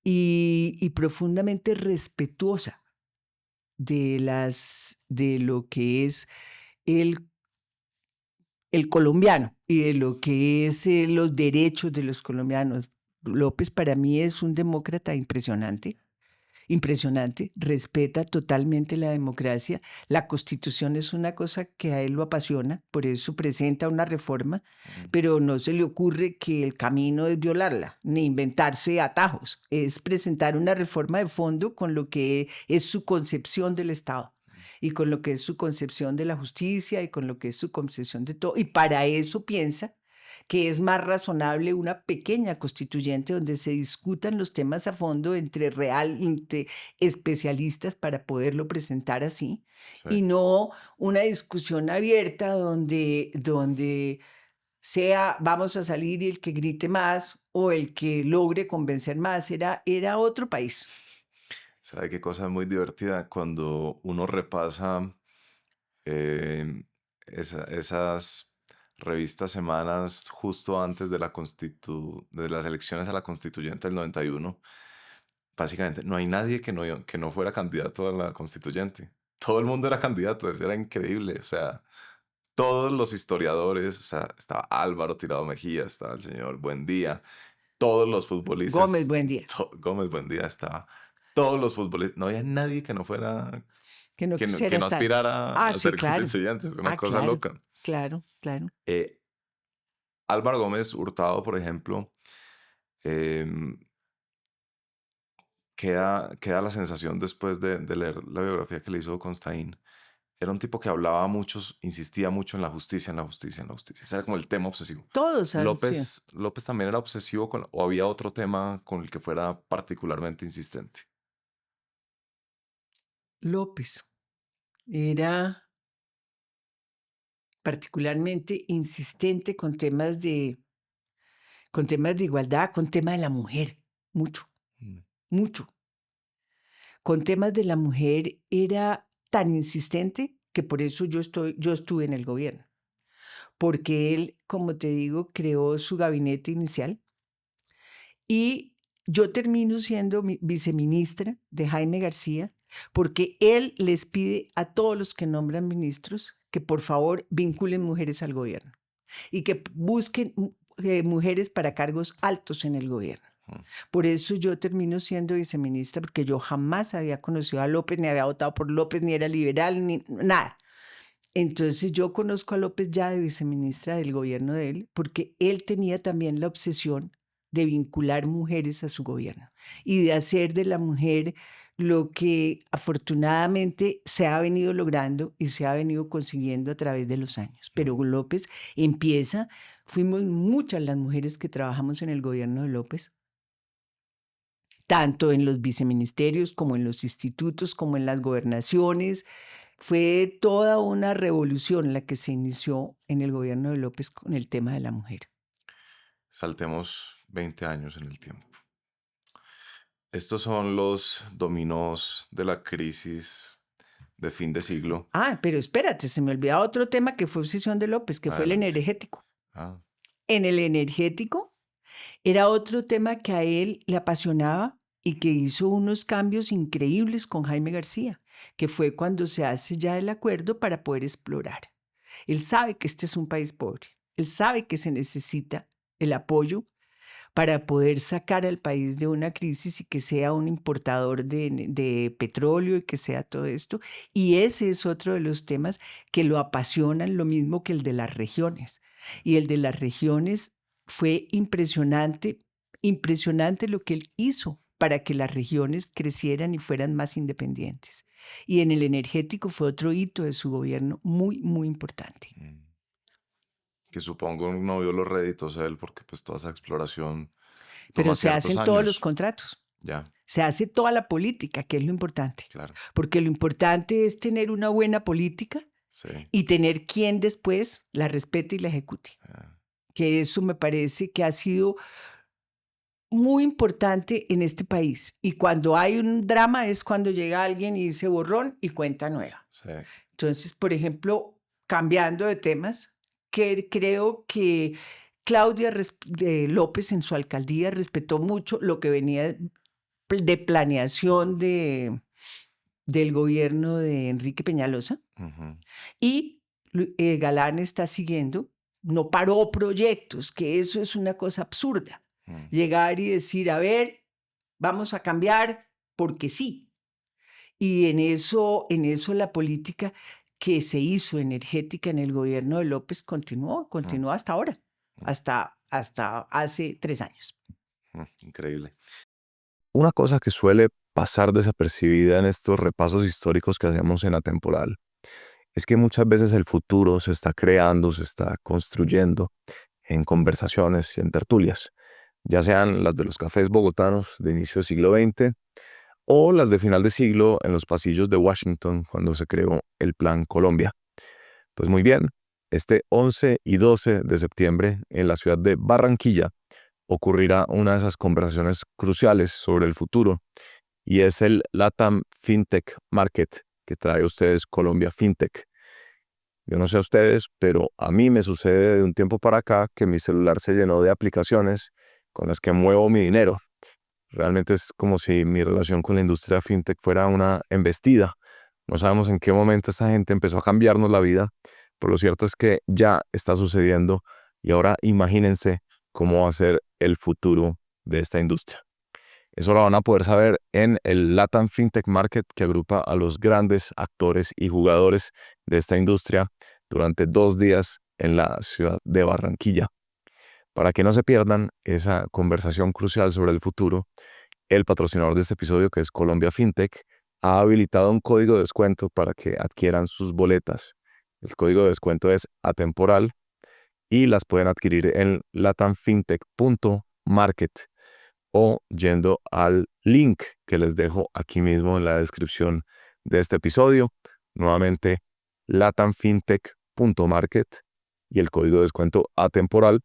y profundamente respetuosa de lo que es el, el colombiano y de lo que es los derechos de los colombianos. López para mí es un demócrata impresionante. Impresionante, respeta totalmente la democracia. La Constitución es una cosa que a él lo apasiona, por eso presenta una reforma, Mm, pero no se le ocurre que el camino es violarla, ni inventarse atajos. Es presentar una reforma de fondo con lo que es su concepción del Estado y con lo que es su concepción de la justicia y con lo que es su concepción de todo. Y para eso piensa que es más razonable una pequeña constituyente donde se discutan los temas a fondo entre especialistas para poderlo presentar así, sí. y no una discusión abierta donde sea vamos a salir y el que grite más o el que logre convencer más. Era otro país. ¿Sabe qué cosa es muy divertida? Cuando uno repasa eh, esas revistas semanas justo antes de de las elecciones a la constituyente del 91, básicamente no hay nadie que no fuera candidato a la constituyente. Todo el mundo era candidato, eso era increíble. O sea, todos los historiadores, o sea, estaba Álvaro Tirado Mejía, estaba el señor Buendía, todos los Gómez, futbolistas, buen día. Gómez Buendía estaba, todos los futbolistas, no había nadie que no fuera, Que no quisiera que no estar. aspirara Ah, a sí, ser claro. constituyente, es una Ah, cosa claro, loca. claro, claro. Eh, Álvaro Gómez Hurtado, por ejemplo, em, queda la sensación después de leer la biografía que le hizo Constaín. Era un tipo que hablaba mucho, insistía mucho en la justicia, en la justicia, en la justicia. Ese era como el tema obsesivo. Todos, sí. López también era obsesivo o había otro tema con el que fuera particularmente insistente. López era particularmente insistente con temas de igualdad, con tema de la mujer, mucho, Mm, mucho. Con temas de la mujer era tan insistente que por eso yo estuve en el gobierno, porque él, como te digo, creó su gabinete inicial y yo termino siendo viceministra de Jaime García porque él les pide a todos los que nombran ministros que por favor vinculen mujeres al gobierno y que busquen mujeres para cargos altos en el gobierno. mm, Por eso yo termino siendo viceministra, porque yo jamás había conocido a López, ni había votado por López, ni era liberal, ni nada. Entonces yo conozco a López ya de viceministra del gobierno de él, porque él tenía también la obsesión de vincular mujeres a su gobierno y de hacer de la mujer lo que afortunadamente se ha venido logrando y se ha venido consiguiendo a través de los años. Pero López fuimos muchas las mujeres que trabajamos en el gobierno de López, tanto en los viceministerios como en los institutos, como en las gobernaciones. Fue toda una revolución la que se inició en el gobierno de López con el tema de la mujer. Saltemos 20 años en el tiempo. Estos son los dominós de la crisis de fin de siglo. Pero espérate, se me olvidaba otro tema que fue obsesión de López, que fue el Adelante. energético. Ah, En el energético era otro tema que a él le apasionaba y que hizo unos cambios increíbles con Jaime García, que fue cuando se hace ya el acuerdo para poder explorar. Él sabe que este es un país pobre, él sabe que se necesita el apoyo para poder sacar al país de una crisis y que sea un importador de petróleo y que sea todo esto. Y ese es otro de los temas que lo apasionan, lo mismo que el de las regiones. Y el de las regiones fue impresionante lo que él hizo para que las regiones crecieran y fueran más independientes. Y en el energético fue otro hito de su gobierno muy, muy importante. que supongo no vio los réditos a él porque pues toda esa exploración Pero toma se ciertos hacen todos años. los contratos. Ya, Se hace toda la política, que es lo importante. claro. Porque lo importante es tener una buena política Sí. y tener quien después la respete y la ejecute. Que eso me parece que ha sido muy importante en este país. Y cuando hay un drama es cuando llega alguien y dice borrón y cuenta nueva. Sí. Entonces, por ejemplo, cambiando de temas, que creo que Claudia López en su alcaldía respetó mucho lo que venía de planeación del gobierno de Enrique Peñalosa. Ujú. Y Galán está siguiendo, no paró proyectos, que eso es una cosa absurda. Llegar y decir, a ver, vamos a cambiar porque sí. Y en eso la política que se hizo energética en el gobierno de López continuó hasta ahora, hasta hace 3 años. Increíble. Una cosa que suele pasar desapercibida en estos repasos históricos que hacemos en Atemporal es que muchas veces el futuro se está creando, se está construyendo en conversaciones y en tertulias, ya sean las de los cafés bogotanos de inicio del siglo XX o las de final de siglo en los pasillos de Washington cuando se creó el Plan Colombia. Pues muy bien, este 11 y 12 de septiembre en la ciudad de Barranquilla ocurrirá una de esas conversaciones cruciales sobre el futuro y es el LATAM FinTech Market que trae a ustedes Colombia FinTech. Yo no sé a ustedes, pero a mí me sucede de un tiempo para acá que mi celular se llenó de aplicaciones con las que muevo mi dinero. Realmente es como si mi relación con la industria FinTech fuera una embestida. No sabemos en qué momento esta gente empezó a cambiarnos la vida, pero lo cierto es que ya está sucediendo y ahora imagínense cómo va a ser el futuro de esta industria. Eso lo van a poder saber en el LATAM FinTech Market que agrupa a los grandes actores y jugadores de esta industria durante 2 días en la ciudad de Barranquilla. Para que no se pierdan esa conversación crucial sobre el futuro, el patrocinador de este episodio, que es Colombia FinTech, ha habilitado un código de descuento para que adquieran sus boletas. El código de descuento es atemporal y las pueden adquirir en latamfintech.market o yendo al link que les dejo aquí mismo en la descripción de este episodio. Nuevamente, latamfintech.market y el código de descuento atemporal,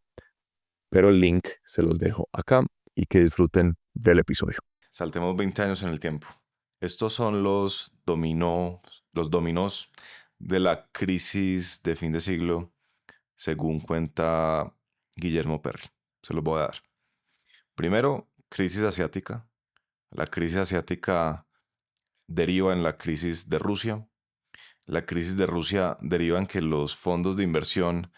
pero el link se los dejo acá y que disfruten del episodio. Saltemos 20 años en el tiempo. Estos son los dominós de la crisis de fin de siglo, según cuenta Guillermo Perry. Se los voy a dar. Primero, crisis asiática. La crisis asiática deriva en la crisis de Rusia. La crisis de Rusia deriva en que los fondos de inversión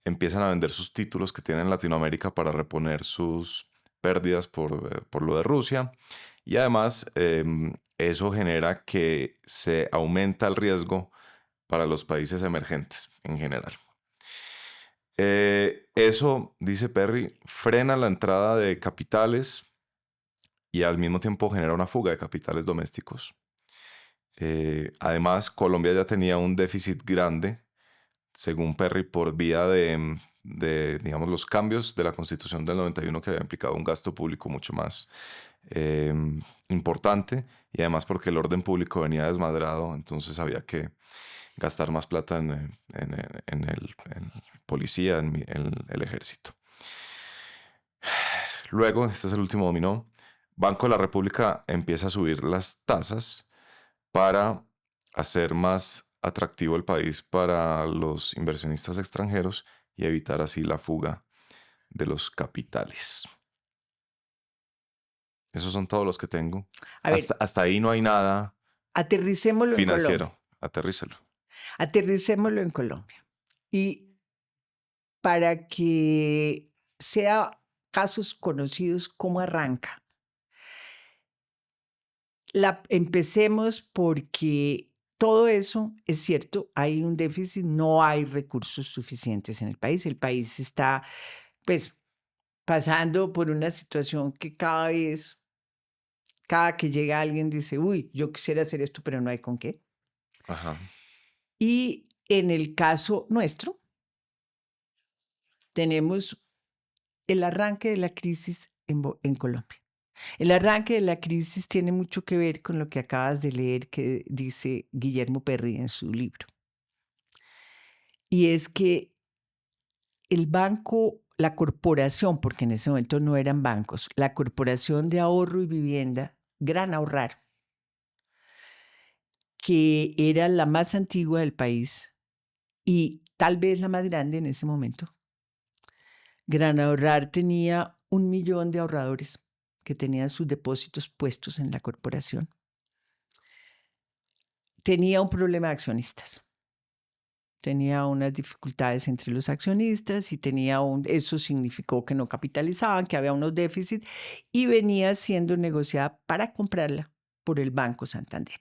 empiezan a vender sus títulos que tienen en Latinoamérica para reponer sus pérdidas por lo de Rusia. Y además eso genera que se aumenta el riesgo para los países emergentes en general. Eso, dice Perry, frena la entrada de capitales y al mismo tiempo genera una fuga de capitales domésticos. Además, Colombia ya tenía un déficit grande, según Perry, por vía de, digamos, los cambios de la Constitución del 91 que había implicado un gasto público mucho más importante, y además porque el orden público venía desmadrado, entonces había que gastar más plata en el policía, en el ejército. Luego, este es el último dominó, Banco de la República empieza a subir las tasas para hacer más atractivo el país para los inversionistas extranjeros y evitar así la fuga de los capitales. Esos son todos los que tengo. A ver, Hasta ahí no hay nada aterricémoslo en Colombia. financiero. Aterrícelo. Aterricémoslo en Colombia. Y para que sea casos conocidos, ¿cómo arranca? Empecemos porque todo eso es cierto, hay un déficit, no hay recursos suficientes en el país. El país está, pues, pasando por una situación que cada que llega alguien dice, uy, yo quisiera hacer esto, pero no hay con qué. Ajá. Y en el caso nuestro, tenemos el arranque de la crisis en Colombia. El arranque de la crisis tiene mucho que ver con lo que acabas de leer que dice Guillermo Perry en su libro. Y es que el banco, la corporación, porque en ese momento no eran bancos, la Corporación de Ahorro y Vivienda, Gran Ahorrar, que era la más antigua del país y tal vez la más grande en ese momento. Gran Ahorrar tenía 1 millón de ahorradores que tenían sus depósitos puestos en la corporación. Tenía un problema de accionistas. Tenía unas dificultades entre los accionistas y eso significó que no capitalizaban, que había unos déficits y venía siendo negociada para comprarla por el Banco Santander.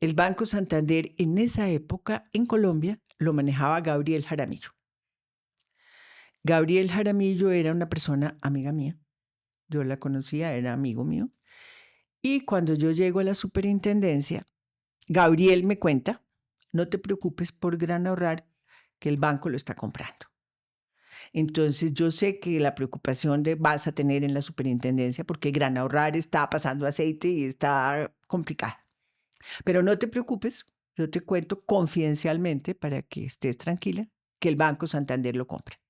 El Banco Santander en esa época en Colombia lo manejaba Gabriel Jaramillo. Gabriel Jaramillo era una persona amiga mía. Yo la conocía, era amigo mío. Y cuando yo llego a la superintendencia, Gabriel me cuenta, no te preocupes por Gran Ahorrar, que el banco lo está comprando. Entonces yo sé que la preocupación vas a tener en la superintendencia porque Gran Ahorrar está pasando aceite y está complicada. Pero no te preocupes, yo te cuento confidencialmente para que estés tranquila que el Banco Santander lo compra.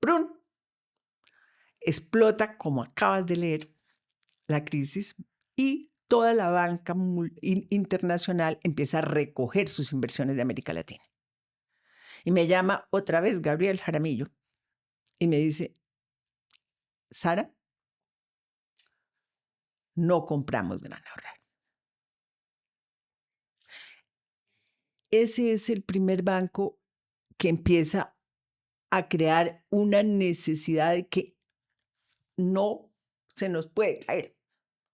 ¡Brun! Explota, como acabas de leer, la crisis y toda la banca internacional empieza a recoger sus inversiones de América Latina. Y me llama otra vez Gabriel Jaramillo y me dice, Sara, no compramos Gran Ahorrar. Ese es el primer banco que empieza a crear una necesidad de que no se nos puede caer.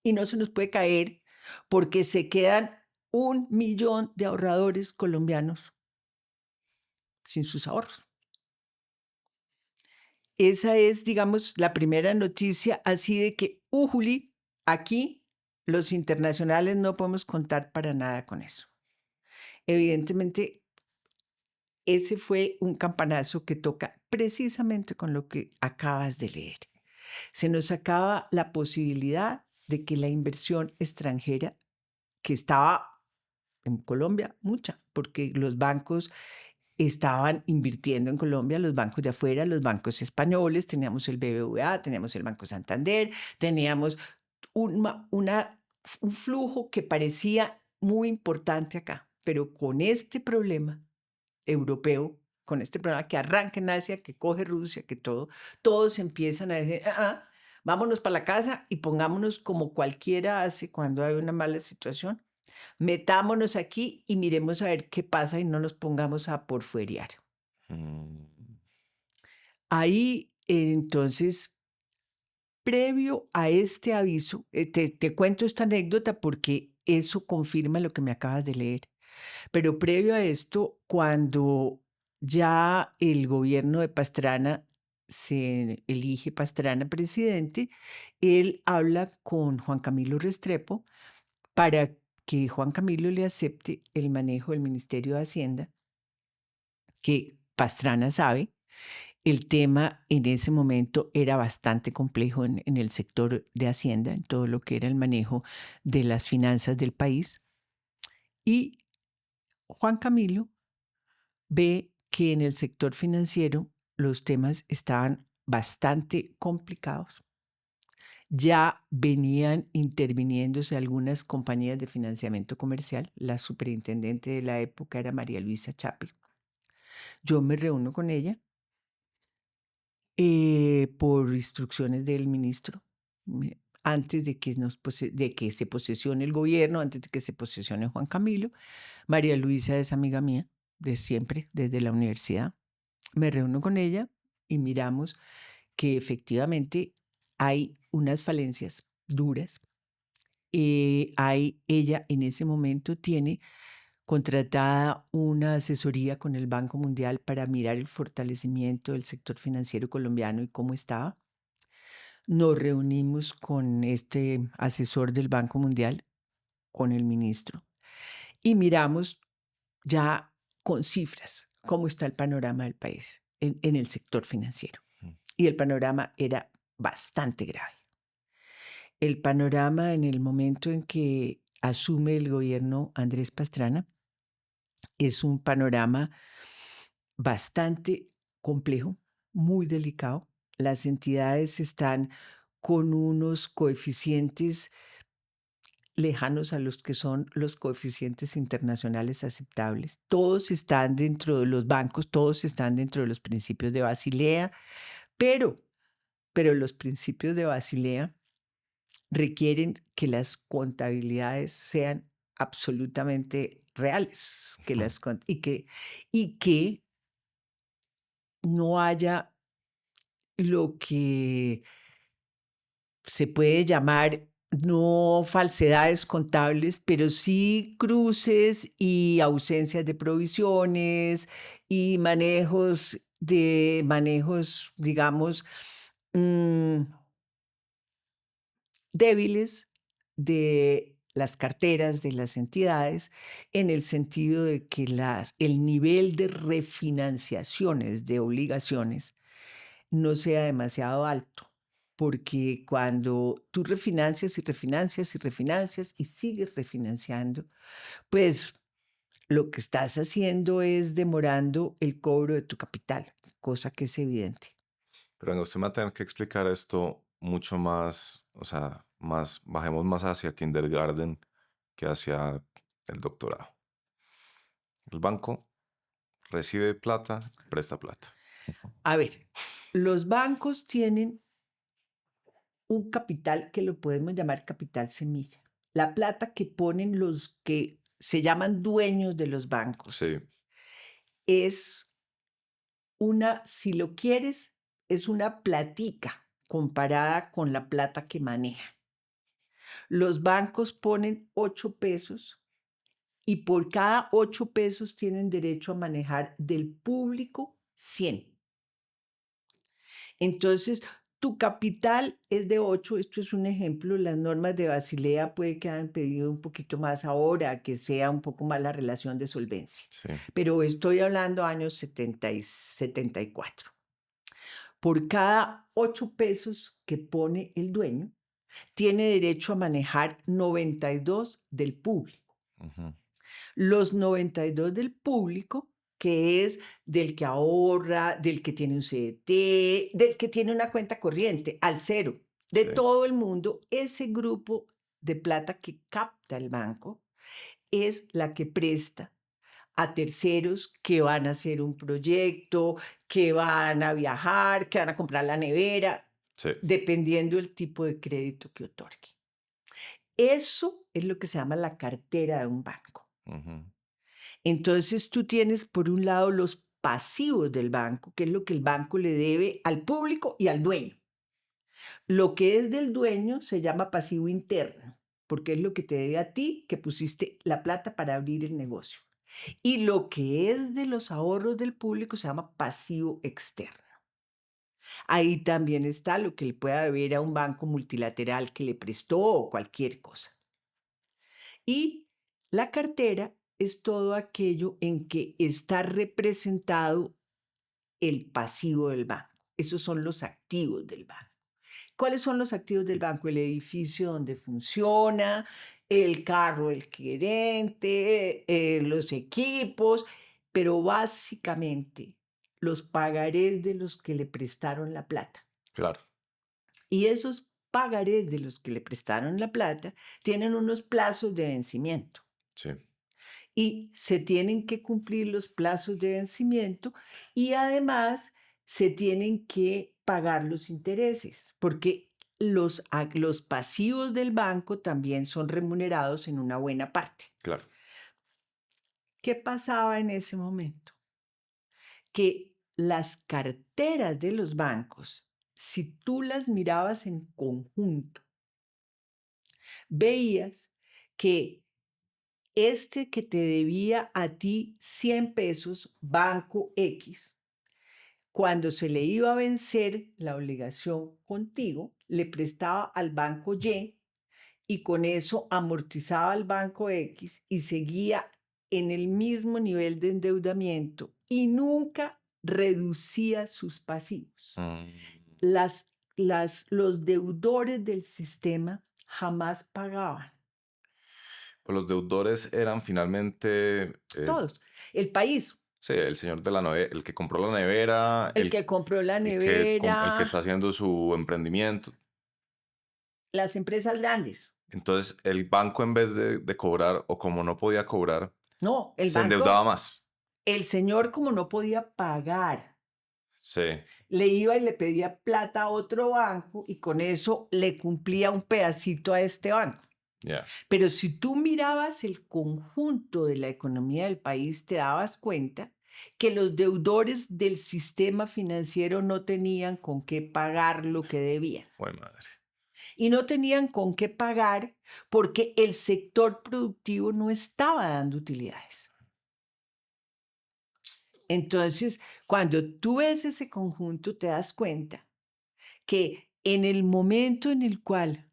Y no se nos puede caer porque se quedan 1 millón de ahorradores colombianos sin sus ahorros. Esa es, digamos, la primera noticia así de que, Juli, aquí los internacionales no podemos contar para nada con eso. Evidentemente, ese fue un campanazo que toca precisamente con lo que acabas de leer. Se nos acaba la posibilidad de que la inversión extranjera, que estaba en Colombia, mucha, porque los bancos estaban invirtiendo en Colombia, los bancos de afuera, los bancos españoles, teníamos el BBVA, teníamos el Banco Santander, teníamos un flujo que parecía muy importante acá, pero con este problema europeo, con este problema que arranca en Asia, que coge Rusia, que todos empiezan a decir, vámonos para la casa y pongámonos como cualquiera hace cuando hay una mala situación. Metámonos aquí y miremos a ver qué pasa y no nos pongamos a porfueriar. Ahí, entonces, previo a este aviso, te cuento esta anécdota porque eso confirma lo que me acabas de leer. Pero previo a esto, cuando ya el gobierno de Pastrana se elige Pastrana presidente, él habla con Juan Camilo Restrepo para que Juan Camilo le acepte el manejo del Ministerio de Hacienda, que Pastrana sabe. El tema en ese momento era bastante complejo en el sector de Hacienda, en todo lo que era el manejo de las finanzas del país. Y Juan Camilo ve que en el sector financiero los temas estaban bastante complicados. Ya venían interviniéndose algunas compañías de financiamiento comercial. La superintendente de la época era María Luisa Chape. Yo me reúno con ella por instrucciones del ministro, antes de que, de que se posesione el gobierno, antes de que se posesione Juan Camilo. María Luisa es amiga mía de siempre, desde la universidad. Me reúno con ella y miramos que efectivamente hay unas falencias duras. Ella en ese momento tiene contratada una asesoría con el Banco Mundial para mirar el fortalecimiento del sector financiero colombiano y cómo estaba. Nos reunimos con este asesor del Banco Mundial, con el ministro, y miramos ya con cifras cómo está el panorama del país en el sector financiero. Y el panorama era bastante grave. El panorama en el momento en que asume el gobierno Andrés Pastrana es un panorama bastante complejo, muy delicado. Las entidades están con unos coeficientes lejanos a los que son los coeficientes internacionales aceptables. Todos están dentro de los bancos, todos están dentro de los principios de Basilea, pero los principios de Basilea requieren que las contabilidades sean absolutamente reales, y que no haya lo que se puede llamar no falsedades contables, pero sí cruces y ausencias de provisiones y manejos, digamos, débiles de las carteras de las entidades, en el sentido de que el nivel de refinanciaciones de obligaciones no sea demasiado alto, porque cuando tú refinancias y refinancias y refinancias y sigues refinanciando, pues lo que estás haciendo es demorando el cobro de tu capital, cosa que es evidente. Pero usted me va a tener que explicar esto mucho más, o sea, bajemos más hacia kindergarten que hacia el doctorado. El banco recibe plata, presta plata. A ver, los bancos tienen un capital que lo podemos llamar capital semilla. La plata que ponen los que se llaman dueños de los bancos Sí. es si lo quieres, es una platica comparada con la plata que maneja. Los bancos ponen 8 pesos y por cada 8 pesos tienen derecho a manejar del público 100. Entonces, tu capital es de 8, esto es un ejemplo, las normas de Basilea puede que hayan pedido un poquito más ahora, que sea un poco más la relación de solvencia. Sí. Pero estoy hablando años 70 y 74. Por cada 8 pesos que pone el dueño, tiene derecho a manejar 92 del público. Uh-huh. Los 92 del público, que es del que ahorra, del que tiene un CDT, del que tiene una cuenta corriente al cero, de todo el mundo, ese grupo de plata que capta el banco es la que presta a terceros que van a hacer un proyecto, que van a viajar, que van a comprar la nevera, dependiendo del tipo de crédito que otorgue. Eso es lo que se llama la cartera de un banco. Uh-huh. Entonces tú tienes por un lado los pasivos del banco, que es lo que el banco le debe al público y al dueño. Lo que es del dueño se llama pasivo interno, porque es lo que te debe a ti que pusiste la plata para abrir el negocio. Y lo que es de los ahorros del público se llama pasivo externo. Ahí también está lo que le pueda deber a un banco multilateral que le prestó o cualquier cosa. Y la cartera es todo aquello en que está representado el pasivo del banco. Esos son los activos del banco. ¿Cuáles son los activos del banco? El edificio donde funciona, el carro del gerente, los equipos, pero básicamente los pagarés de los que le prestaron la plata. Claro. Y esos pagarés de los que le prestaron la plata tienen unos plazos de vencimiento. Sí. Y se tienen que cumplir los plazos de vencimiento y además se tienen que pagar los intereses, porque los pasivos del banco también son remunerados en una buena parte. Claro. ¿Qué pasaba en ese momento? Que las carteras de los bancos, si tú las mirabas en conjunto, veías que este que te debía a ti 100 pesos, Banco X, cuando se le iba a vencer la obligación contigo, le prestaba al Banco Y con eso amortizaba al Banco X y seguía en el mismo nivel de endeudamiento y nunca reducía sus pasivos. Los deudores del sistema jamás pagaban. Pues los deudores eran finalmente... Todos. El país. Sí, el señor de la nevera, el que compró la nevera. El que compró la el nevera. que está haciendo su emprendimiento. Las empresas grandes. Entonces, el banco en vez de cobrar, o como no podía cobrar, No, el se banco, endeudaba más. El señor, como no podía pagar, Sí. le iba y le pedía plata a otro banco y con eso le cumplía un pedacito a este banco. Yeah. Pero si tú mirabas el conjunto de la economía del país, te dabas cuenta que los deudores del sistema financiero no tenían con qué pagar lo que debían. Buena madre. Y no tenían con qué pagar porque el sector productivo no estaba dando utilidades. Entonces, cuando tú ves ese conjunto, te das cuenta que en el momento en el cual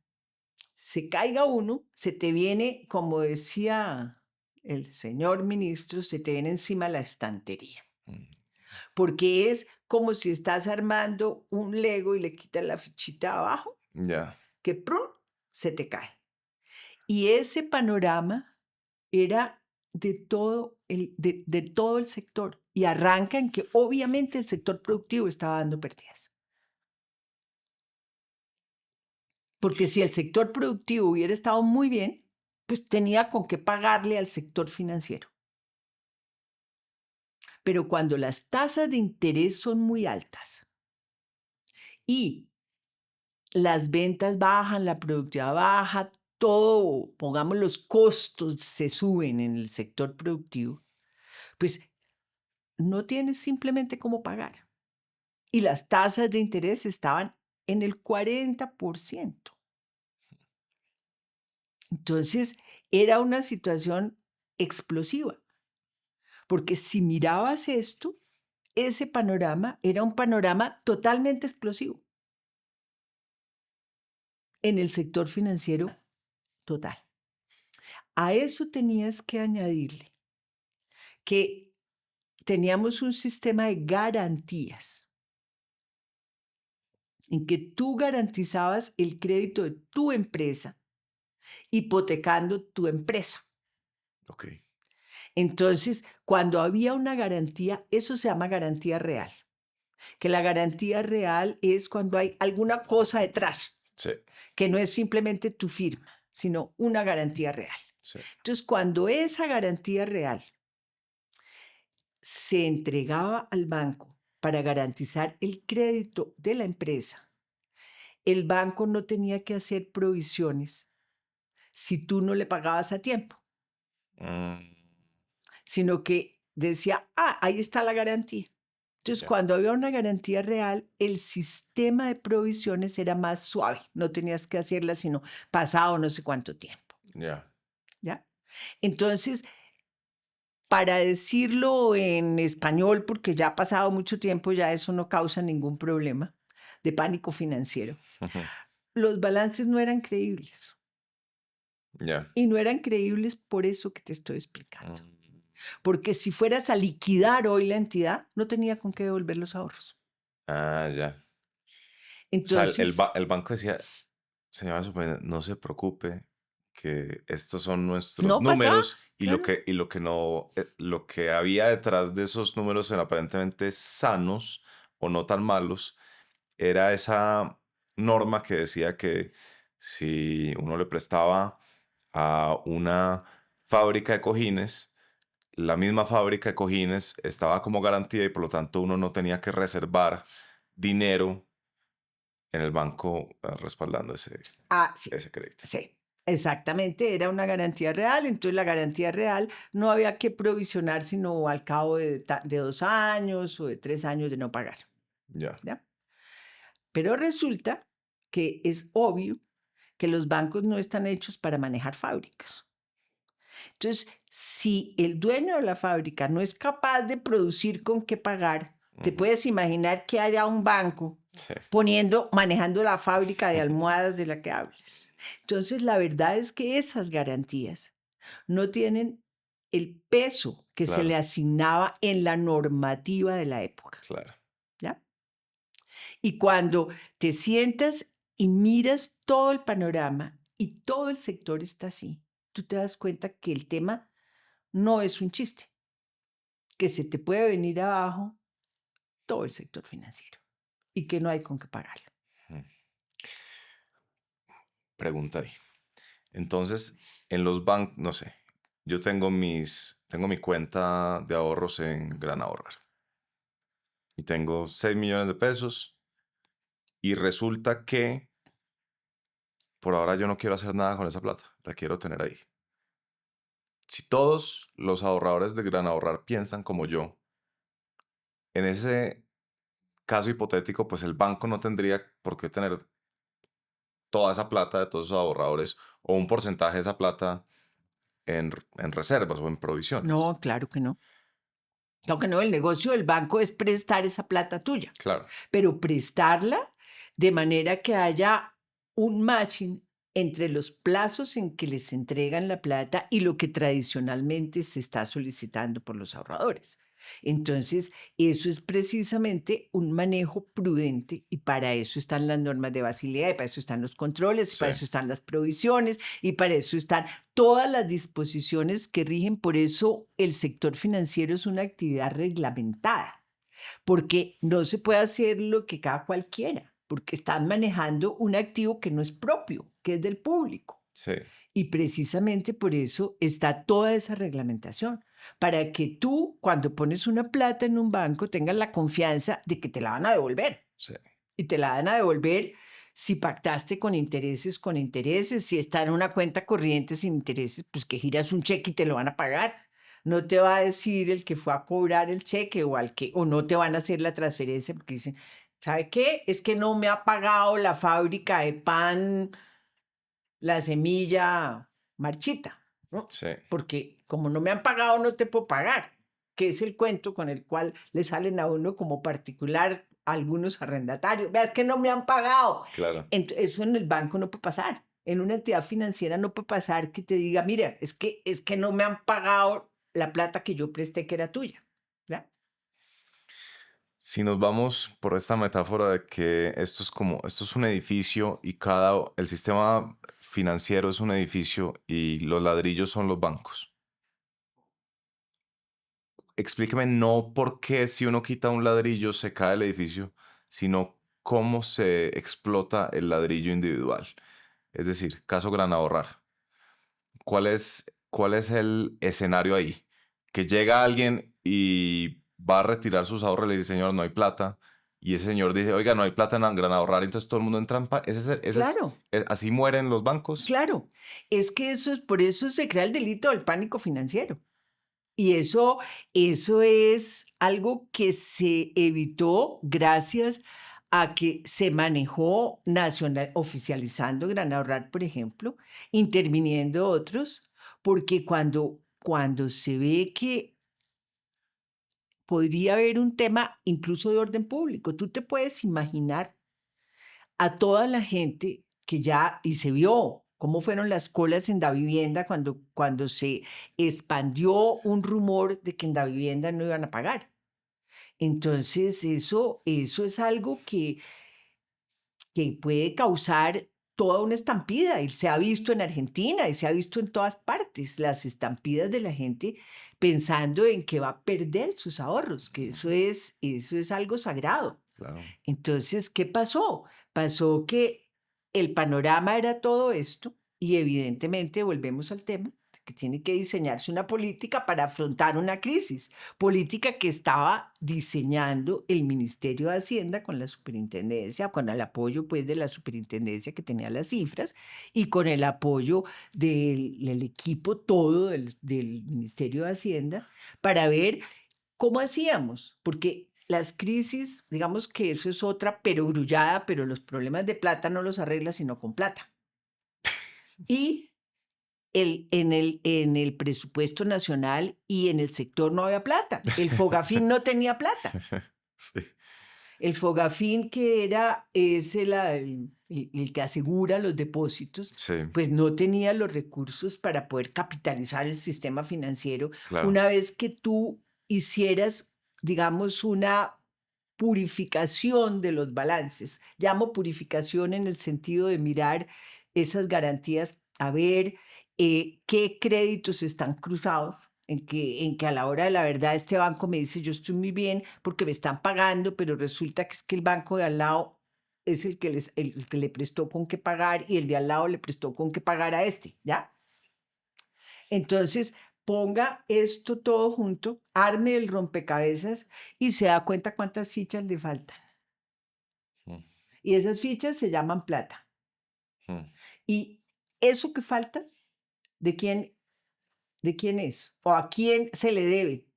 se caiga uno, se te viene, como decía el señor ministro, se te viene encima la estantería. Porque es como si estás armando un Lego y le quitas la fichita abajo, Ya. que ¡prum!, se te cae. Y ese panorama era de todo el sector. Y arranca en que obviamente el sector productivo estaba dando pérdidas. Porque si el sector productivo hubiera estado muy bien, pues tenía con qué pagarle al sector financiero. Pero cuando las tasas de interés son muy altas y las ventas bajan, la productividad baja, todo, pongamos, los costos se suben en el sector productivo, pues no tienes simplemente cómo pagar. Y las tasas de interés estaban en el 40%. Entonces, era una situación explosiva. Porque si mirabas esto, ese panorama era un panorama totalmente explosivo en el sector financiero total. A eso tenías que añadirle que teníamos un sistema de garantías en que tú garantizabas el crédito de tu empresa, hipotecando tu empresa. Ok. Entonces, cuando había una garantía, eso se llama garantía real. Que la garantía real es cuando hay alguna cosa detrás, Sí. que no es simplemente tu firma, sino una garantía real. Sí. Entonces, cuando esa garantía real se entregaba al banco para garantizar el crédito de la empresa, el banco no tenía que hacer provisiones si tú no le pagabas a tiempo, sino que decía, ahí está la garantía. Entonces, cuando había una garantía real, el sistema de provisiones era más suave. No tenías que hacerla sino pasado no sé cuánto tiempo. Ya. ¿Ya? Entonces, para decirlo en español, porque ya ha pasado mucho tiempo, ya eso no causa ningún problema de pánico financiero. Los balances no eran creíbles. Ya. Y no eran creíbles por eso que te estoy explicando. Porque si fueras a liquidar hoy la entidad, no tenía con qué devolver los ahorros. Ah, ya. O sea, Entonces, el banco decía, señora Superintendente, no se preocupe, que estos son nuestros no pasaba. números y Claro. lo que no, lo que había detrás de esos números eran aparentemente sanos o no tan malos, era esa norma que decía que si uno le prestaba a una fábrica de cojines, la misma fábrica de cojines estaba como garantía y por lo tanto uno no tenía que reservar dinero en el banco respaldando Sí, ese crédito. sí, exactamente, era una garantía real, entonces la garantía real no había que provisionar sino al cabo de 2 años o de 3 años de no pagar, Ya. ¿ya? Pero resulta que es obvio que los bancos no están hechos para manejar fábricas. Entonces, si el dueño de la fábrica no es capaz de producir con qué pagar, te Ujú. puedes imaginar que haya un banco Sí. manejando la fábrica de almohadas de la que hables. Entonces, la verdad es que esas garantías no tienen el peso que se Claro. le asignaba en la normativa de la época, Claro. ¿ya? Y cuando te sientas y miras todo el panorama y todo el sector está así, tú te das cuenta que el tema no es un chiste, que se te puede venir abajo todo el sector financiero y que no hay con qué pagarlo. Mm. Pregunta ahí. Entonces, en los bancos, no sé, yo tengo mi cuenta de ahorros en Gran Ahorrar y tengo 6 millones de pesos y resulta que por ahora yo no quiero hacer nada con esa plata, la quiero tener ahí. Si todos los ahorradores de Gran Ahorrar piensan como yo, en ese caso hipotético, pues el banco no tendría por qué tener toda esa plata de todos esos ahorradores o un porcentaje de esa plata en reservas o en provisiones. No, claro que no. Claro que no, el negocio del banco es prestar esa plata tuya, Claro. pero prestarla de manera que haya un matching entre los plazos en que les entregan la plata y lo que tradicionalmente se está solicitando por los ahorradores. Entonces, eso es precisamente un manejo prudente y para eso están las normas de Basilea, y para eso están los controles, y para Sí. eso están las provisiones, y para eso están todas las disposiciones que rigen. Por eso el sector financiero es una actividad reglamentada, porque no se puede hacer lo que cada cual quiera, porque están manejando un activo que no es propio, que es del público. Sí. Y precisamente por eso está toda esa reglamentación, para que tú, cuando pones una plata en un banco, tengas la confianza de que te la van a devolver. Sí. Y te la van a devolver si pactaste con intereses, si está en una cuenta corriente sin intereses, pues que giras un cheque y te lo van a pagar. No te va a decir el que fue a cobrar el cheque o no te van a hacer la transferencia porque dicen, ¿sabe qué? Es que no me ha pagado la fábrica de pan la semilla marchita, ¿no? Sí. Porque como no me han pagado, no te puedo pagar, que es el cuento con el cual le salen a uno como particular a algunos arrendatarios. Veas que no me han pagado. Claro. Eso en el banco no puede pasar. En una entidad financiera no puede pasar que te diga, mira, es que no me han pagado la plata que yo presté que era tuya. ¿Ya? Si nos vamos por esta metáfora de que esto es un edificio y el sistema financiero es un edificio y los ladrillos son los bancos. Explíqueme no por qué si uno quita un ladrillo se cae el edificio, sino cómo se explota el ladrillo individual. Es decir, caso Gran Ahorrar. ¿Cuál es el escenario ahí? Que llega alguien y va a retirar sus ahorros y le dice, señor, no hay plata. Y ese señor dice, oiga, no hay plata en Gran Ahorrar, entonces todo el mundo en trampa. Claro. ¿Así mueren los bancos? Claro, es que por eso se crea el delito del pánico financiero. Y eso es algo que se evitó gracias a que se manejó oficializando Gran Ahorrar, por ejemplo, interviniendo otros, porque cuando se ve que podría haber un tema incluso de orden público. Tú te puedes imaginar a toda la gente que ya, y se vio cómo fueron las colas en Davivienda cuando se expandió un rumor de que en Davivienda no iban a pagar. Entonces, eso es algo que puede causar toda una estampida, y se ha visto en Argentina y se ha visto en todas partes, las estampidas de la gente pensando en que va a perder sus ahorros, que eso es algo sagrado. Claro. Entonces, ¿qué pasó? Pasó que el panorama era todo esto y evidentemente volvemos al tema de que tiene que diseñarse una política para afrontar una crisis, política que estaba diseñando el Ministerio de Hacienda con la superintendencia, con el apoyo pues de la superintendencia que tenía las cifras y con el apoyo del equipo todo del Ministerio de Hacienda para ver cómo hacíamos, porque las crisis, digamos que eso es otra perogrullada, pero los problemas de plata no los arregla sino con plata. Y en el presupuesto nacional y en el sector no había plata. El Fogafín no tenía plata. Sí. El Fogafín, que es el que asegura los depósitos, Sí, pues no tenía los recursos para poder capitalizar el sistema financiero. claro. Una vez que tú hicieras, digamos, una purificación de los balances, llamo purificación en el sentido de mirar esas garantías, a ver qué créditos están cruzados, en que a la hora de la verdad este banco me dice yo estoy muy bien porque me están pagando, pero resulta que es que el banco de al lado es el que le prestó con qué pagar y el de al lado le prestó con qué pagar a este, ¿ya? Entonces, ponga esto todo junto, arme el rompecabezas y se da cuenta cuántas fichas le faltan. Mm, Y esas fichas se llaman plata. mm. Y eso que falta, ¿de quién es? ¿O a quién se le debe?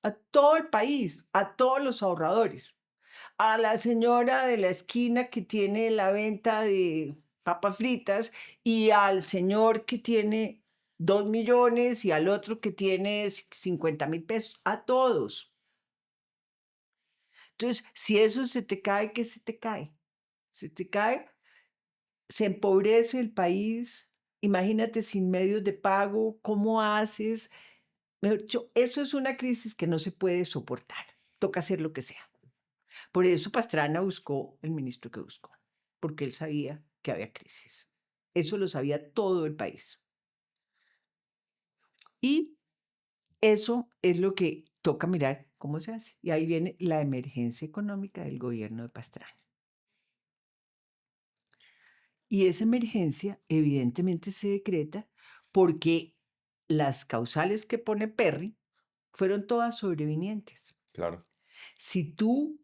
A todo el país, a todos los ahorradores. A la señora de la esquina que tiene la venta de papas fritas y al señor que tiene 2 millones y al otro que tiene 50,000 pesos. A todos. Entonces, si eso se te cae, ¿qué se te cae? Se te cae, se empobrece el país. Imagínate sin medios de pago, ¿cómo haces? Mejor dicho, eso es una crisis que no se puede soportar. Toca hacer lo que sea. Por eso Pastrana buscó el ministro que buscó, porque él sabía que había crisis. Eso lo sabía todo el país. Y eso es lo que toca mirar cómo se hace. Y ahí viene la emergencia económica del gobierno de Pastrana. Y esa emergencia evidentemente se decreta porque las causales que pone Perry fueron todas sobrevinientes. Claro. Si tú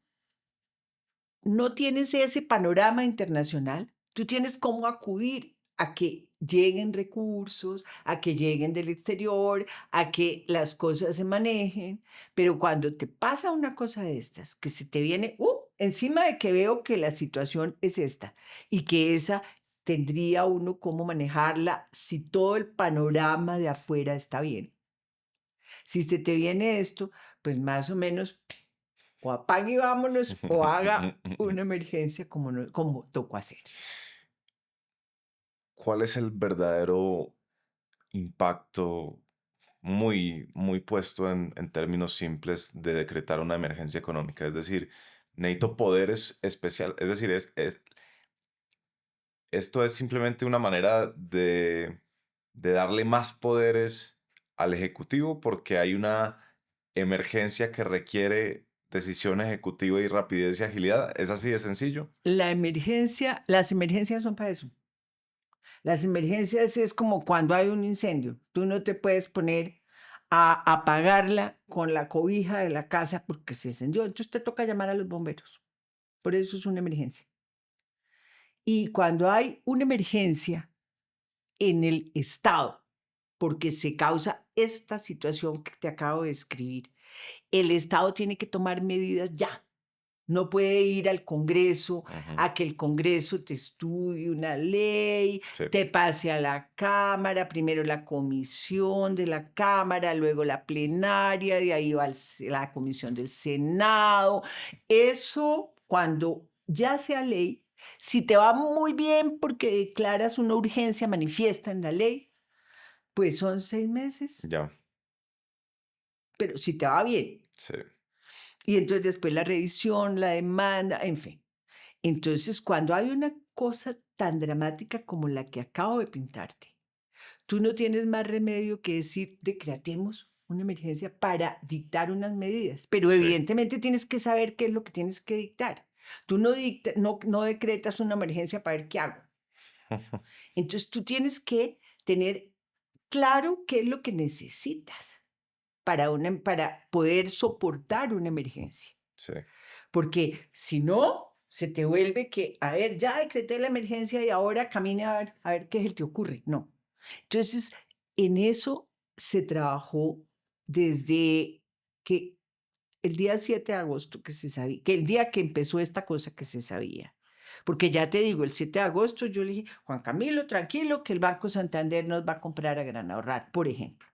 no tienes ese panorama internacional, tú tienes cómo acudir a que lleguen recursos, a que lleguen del exterior, a que las cosas se manejen, pero cuando te pasa una cosa de estas, que se te viene encima de que veo que la situación es esta y que esa tendría uno cómo manejarla si todo el panorama de afuera está bien. Si se te viene esto, pues más o menos o apague y vámonos o haga una emergencia como tocó hacer. ¿Cuál es el verdadero impacto muy, muy puesto en términos simples de decretar una emergencia económica? Es decir, necesito poderes especiales. Es decir, esto es simplemente una manera de darle más poderes al Ejecutivo porque hay una emergencia que requiere decisión ejecutiva y rapidez y agilidad. ¿Es así de sencillo? Las emergencias son para eso. Las emergencias es como cuando hay un incendio. Tú no te puedes poner a apagarla con la cobija de la casa porque se incendió. Entonces te toca llamar a los bomberos. Por eso es una emergencia. Y cuando hay una emergencia en el Estado, porque se causa esta situación que te acabo de describir, el Estado tiene que tomar medidas ya. No puede ir al Congreso Ujú. a que el Congreso te estudie una ley, Sí. te pase a la Cámara, primero la comisión de la Cámara, luego la plenaria, de ahí va la comisión del Senado. Eso, cuando ya sea ley, si te va muy bien porque declaras una urgencia manifiesta en la ley, pues son 6 meses, Ya. pero si te va bien. Sí. Y entonces después la revisión, la demanda, en fin. Entonces, cuando hay una cosa tan dramática como la que acabo de pintarte, tú no tienes más remedio que decir, decretemos una emergencia para dictar unas medidas, pero Sí. evidentemente tienes que saber qué es lo que tienes que dictar. Tú no decretas una emergencia para ver qué hago. Entonces, tú tienes que tener claro qué es lo que necesitas para poder soportar una emergencia. Sí. Porque si no, se te vuelve que, a ver, ya decreté la emergencia y ahora camine a ver qué es el que ocurre. No. Entonces, en eso se trabajó desde que el día 7 de agosto que se sabía, que el día que empezó esta cosa que se sabía. Porque ya te digo, el 7 de agosto yo le dije, Juan Camilo, tranquilo, que el Banco Santander nos va a comprar a Gran Ahorrar, por ejemplo.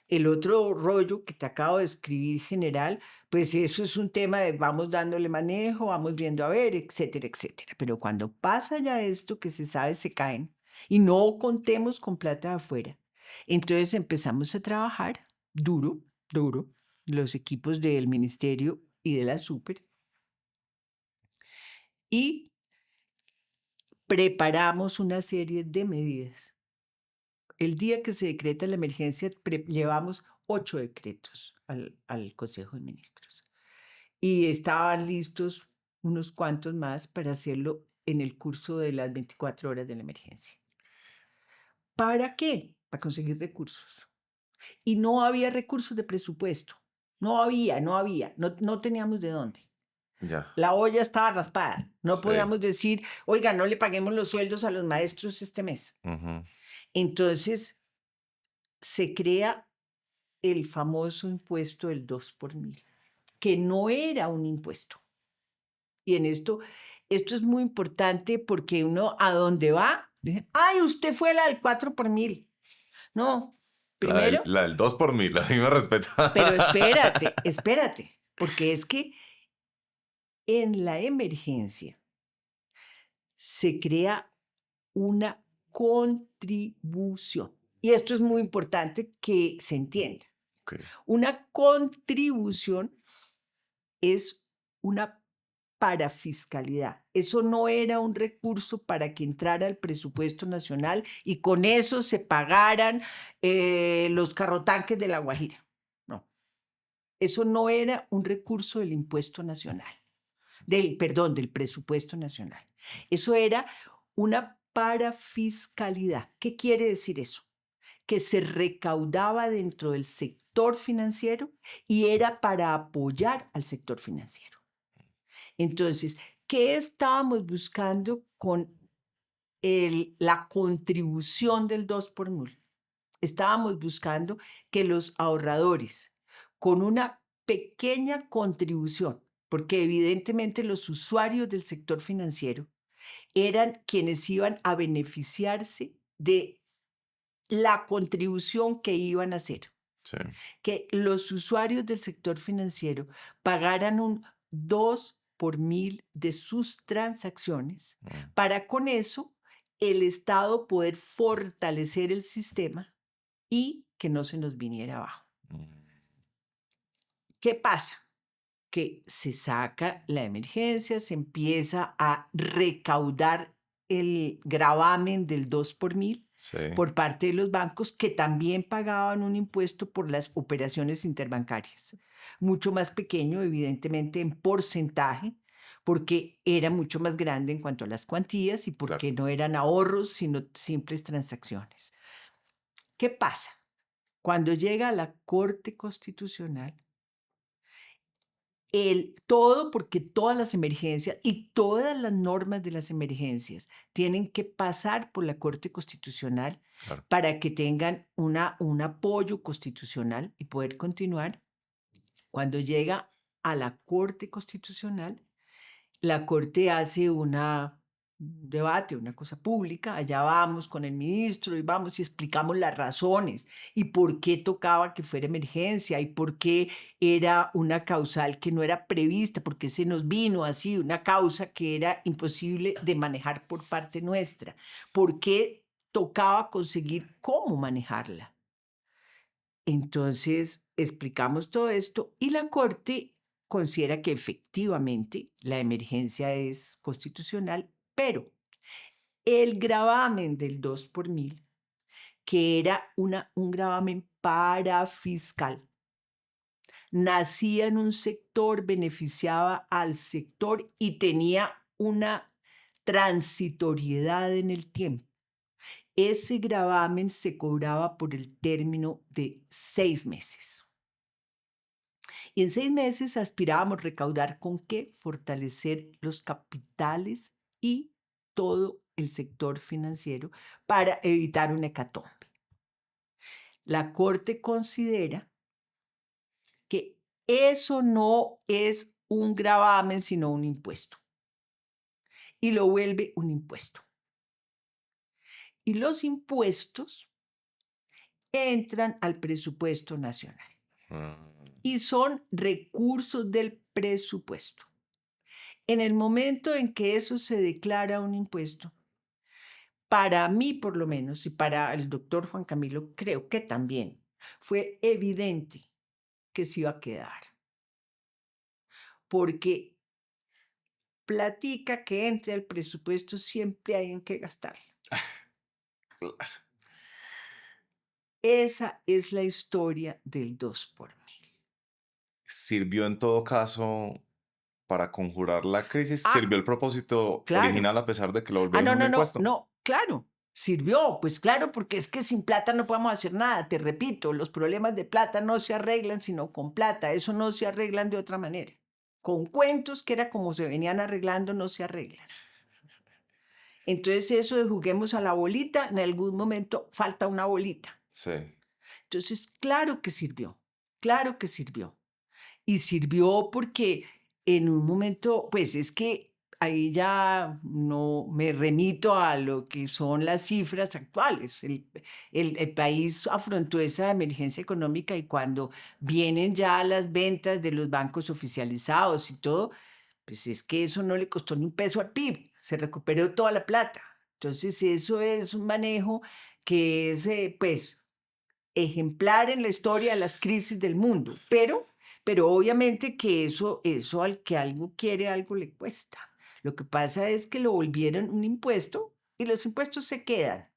El otro rollo que te acabo de escribir general, pues eso es un tema de vamos dándole manejo, vamos viendo a ver, etcétera, etcétera. Pero cuando pasa ya esto que se sabe se caen y no contemos con plata de afuera, entonces empezamos a trabajar duro, duro, los equipos del ministerio y de la super y preparamos una serie de medidas. El día que se decreta la emergencia, llevamos 8 decretos al Consejo de Ministros. Y estaban listos unos cuantos más para hacerlo en el curso de las 24 horas de la emergencia. ¿Para qué? Para conseguir recursos. Y no había recursos de presupuesto. No teníamos de dónde. Ya. La olla estaba raspada. No Sí. podíamos decir, oiga, no le paguemos los sueldos a los maestros este mes. Ujú. Entonces, se crea el famoso impuesto del 2 por mil, que no era un impuesto. Y en esto es muy importante porque uno a dónde va, dice, ay, usted fue la del 4 por mil. No, primero, La del 2 por 1000, a mí me respeta. pero espérate, porque es que en la emergencia se crea una contribución. Y esto es muy importante que se entienda. Ok. Una contribución es una parafiscalidad. Eso no era un recurso para que entrara al presupuesto nacional y con eso se pagaran los carrotanques de La Guajira. No, eso no era un recurso del impuesto nacional, del presupuesto nacional. Eso era una parafiscalidad. ¿Qué quiere decir eso? Que se recaudaba dentro del sector financiero y era para apoyar al sector financiero. Entonces, ¿qué estábamos buscando con la contribución del 2 por mil? Estábamos buscando que los ahorradores, con una pequeña contribución, porque evidentemente los usuarios del sector financiero eran quienes iban a beneficiarse de la contribución que iban a hacer, Sí. que los usuarios del sector financiero pagaran un 2 por mil de sus transacciones Mm. para con eso el Estado poder fortalecer el sistema y que no se nos viniera abajo. Mm. ¿Qué pasa? Que se saca la emergencia, se empieza a recaudar el gravamen del 2 por mil Sí. por parte de los bancos que también pagaban un impuesto por las operaciones interbancarias, mucho más pequeño, evidentemente, en porcentaje, porque era mucho más grande en cuanto a las cuantías y porque no eran ahorros, sino simples transacciones. ¿Qué pasa? Cuando llega a la Corte Constitucional, todo, porque todas las emergencias y todas las normas de las emergencias tienen que pasar por la Corte Constitucional Claro. para que tengan un apoyo constitucional y poder continuar. Cuando llega a la Corte Constitucional. La Corte hace un debate, una cosa pública. Allá vamos con el ministro y vamos y explicamos las razones y por qué tocaba que fuera emergencia y por qué era una causal que no era prevista, porque se nos vino así, una causa que era imposible de manejar por parte nuestra, por qué tocaba conseguir cómo manejarla. Entonces explicamos todo esto y la Corte considera que efectivamente la emergencia es constitucional, pero el gravamen del 2 por mil, que era un gravamen parafiscal, nacía en un sector, beneficiaba al sector y tenía una transitoriedad en el tiempo. Ese gravamen se cobraba por el término de 6 meses. Y en 6 meses aspirábamos recaudar con qué fortalecer los capitales y todo el sector financiero para evitar una hecatombe. La Corte considera que eso no es un gravamen, sino un impuesto. Y lo vuelve un impuesto. Y los impuestos entran al presupuesto nacional y son recursos del presupuesto. En el momento en que eso se declara un impuesto, para mí por lo menos y para el doctor Juan Camilo creo que también fue evidente que se iba a quedar. Porque platica que entre al presupuesto siempre hay en qué gastarla. Esa es la historia del 2 por mil. ¿Sirvió en todo caso para conjurar la crisis? Ah, ¿Sirvió el propósito claro. original a pesar de que lo volvieron un impuesto? No, claro, sirvió, pues claro, porque es que sin plata no podemos hacer nada. Te repito, los problemas de plata no se arreglan sino con plata. Eso no se arreglan de otra manera. Con cuentos, que era como se venían arreglando, no se arreglan. Entonces eso de juguemos a la bolita, en algún momento falta una bolita. Sí. Entonces, claro que sirvió, claro que sirvió. Y sirvió porque en un momento, pues es que ahí ya no me remito a lo que son las cifras actuales. El país afrontó esa emergencia económica y cuando vienen ya las ventas de los bancos oficializados y todo, pues es que eso no le costó ni un peso al PIB, se recuperó toda la plata. Entonces eso es un manejo que es, pues, ejemplar en la historia de las crisis del mundo, pero obviamente que eso al que algo quiere, algo le cuesta. Lo que pasa es que lo volvieron un impuesto y los impuestos se quedan,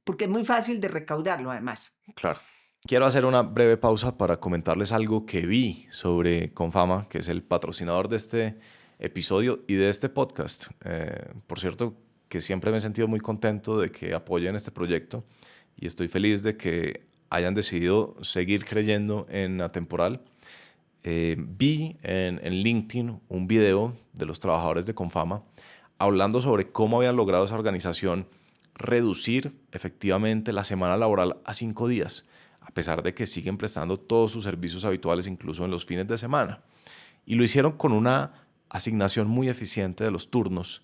porque es muy fácil de recaudarlo además. Claro. Quiero hacer una breve pausa para comentarles algo que vi sobre Confama, que es el patrocinador de este episodio y de este podcast. Por cierto, que siempre me he sentido muy contento de que apoyen este proyecto y estoy feliz de que hayan decidido seguir creyendo en Atemporal. Vi en LinkedIn un video de los trabajadores de Confama hablando sobre cómo habían logrado esa organización reducir efectivamente la semana laboral a 5 días, a pesar de que siguen prestando todos sus servicios habituales, incluso en los fines de semana. Y lo hicieron con una asignación muy eficiente de los turnos.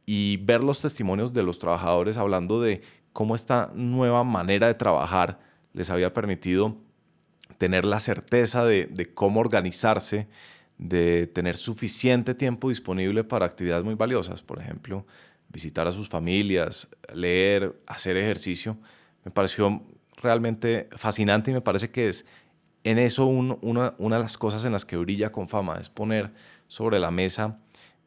Y ver los testimonios de los trabajadores hablando de cómo esta nueva manera de trabajar les había permitido tener la certeza de cómo organizarse, de tener suficiente tiempo disponible para actividades muy valiosas, por ejemplo, visitar a sus familias, leer, hacer ejercicio, me pareció realmente fascinante y me parece que es en eso una de las cosas en las que brilla Confama, es poner sobre la mesa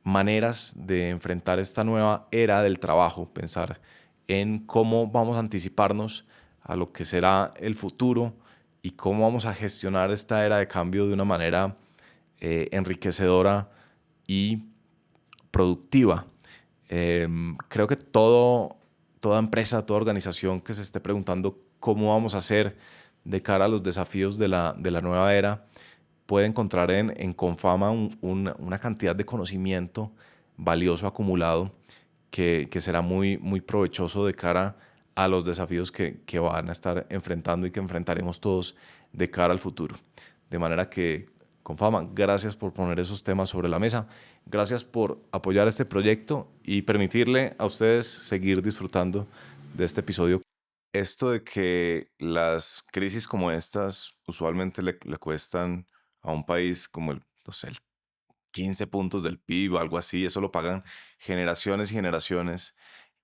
maneras de enfrentar esta nueva era del trabajo, pensar en cómo vamos a anticiparnos a lo que será el futuro y cómo vamos a gestionar esta era de cambio de una manera enriquecedora y productiva. Creo que toda empresa, toda organización que se esté preguntando cómo vamos a hacer de cara a los desafíos de la nueva era puede encontrar en Confama una cantidad de conocimiento valioso acumulado que será muy, muy provechoso de cara a los desafíos que van a estar enfrentando y que enfrentaremos todos de cara al futuro. De manera que, Confama, gracias por poner esos temas sobre la mesa. Gracias por apoyar este proyecto y permitirle a ustedes seguir disfrutando de este episodio. Esto de que las crisis como estas usualmente le cuestan a un país como no sé, el 15 puntos del PIB o algo así, eso lo pagan generaciones y generaciones.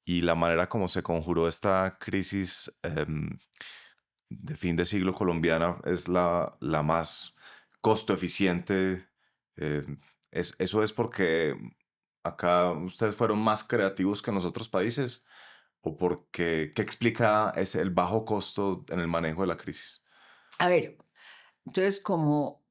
Y la manera como se conjuró esta crisis de fin de siglo colombiana es la más costo eficiente. eh, eso es porque acá ustedes fueron más creativos que en los otros países, o porque, ¿qué explica el bajo costo en el manejo de la crisis? A ver, entonces como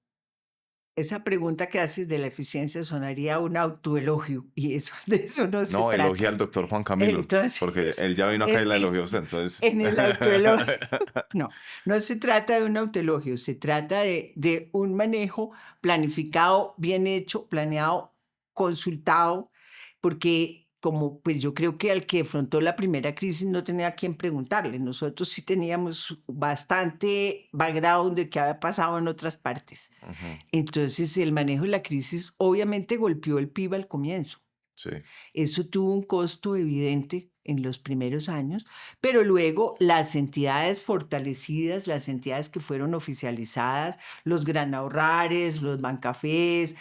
esa pregunta que haces de la eficiencia sonaría un autoelogio y eso, de eso no se No, elogia trata. al doctor Juan Camilo, porque Entonces, él ya vino acá y en, la en- elogió a usted, entonces... en el autoelogio, no se trata de un autoelogio, se trata de un manejo planificado, bien hecho, planeado, consultado, porque como pues yo creo que al que afrontó la primera crisis no tenía a quién preguntarle. Nosotros sí teníamos bastante background de qué había pasado en otras partes. Ujú, Entonces el manejo de la crisis obviamente golpeó el PIB al comienzo. sí. Eso tuvo un costo evidente en los primeros años, pero luego las entidades fortalecidas, las entidades que fueron oficializadas, los Gran Ahorrares, los Bancafés,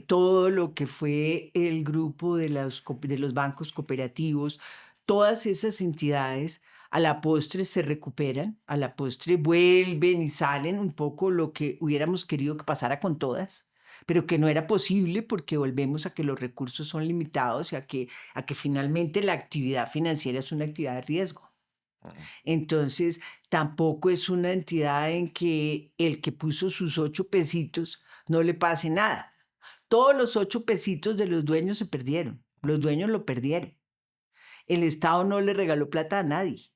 todo lo que fue el grupo de los bancos cooperativos, todas esas entidades a la postre se recuperan, a la postre vuelven y salen un poco lo que hubiéramos querido que pasara con todas, pero que no era posible porque volvemos a que los recursos son limitados y a que finalmente la actividad financiera es una actividad de riesgo. Ujú. Entonces, tampoco es una entidad en que el que puso sus 8 pesitos no le pase nada. Todos los 8 pesitos de los dueños se perdieron. Los dueños lo perdieron. El Estado no le regaló plata a nadie.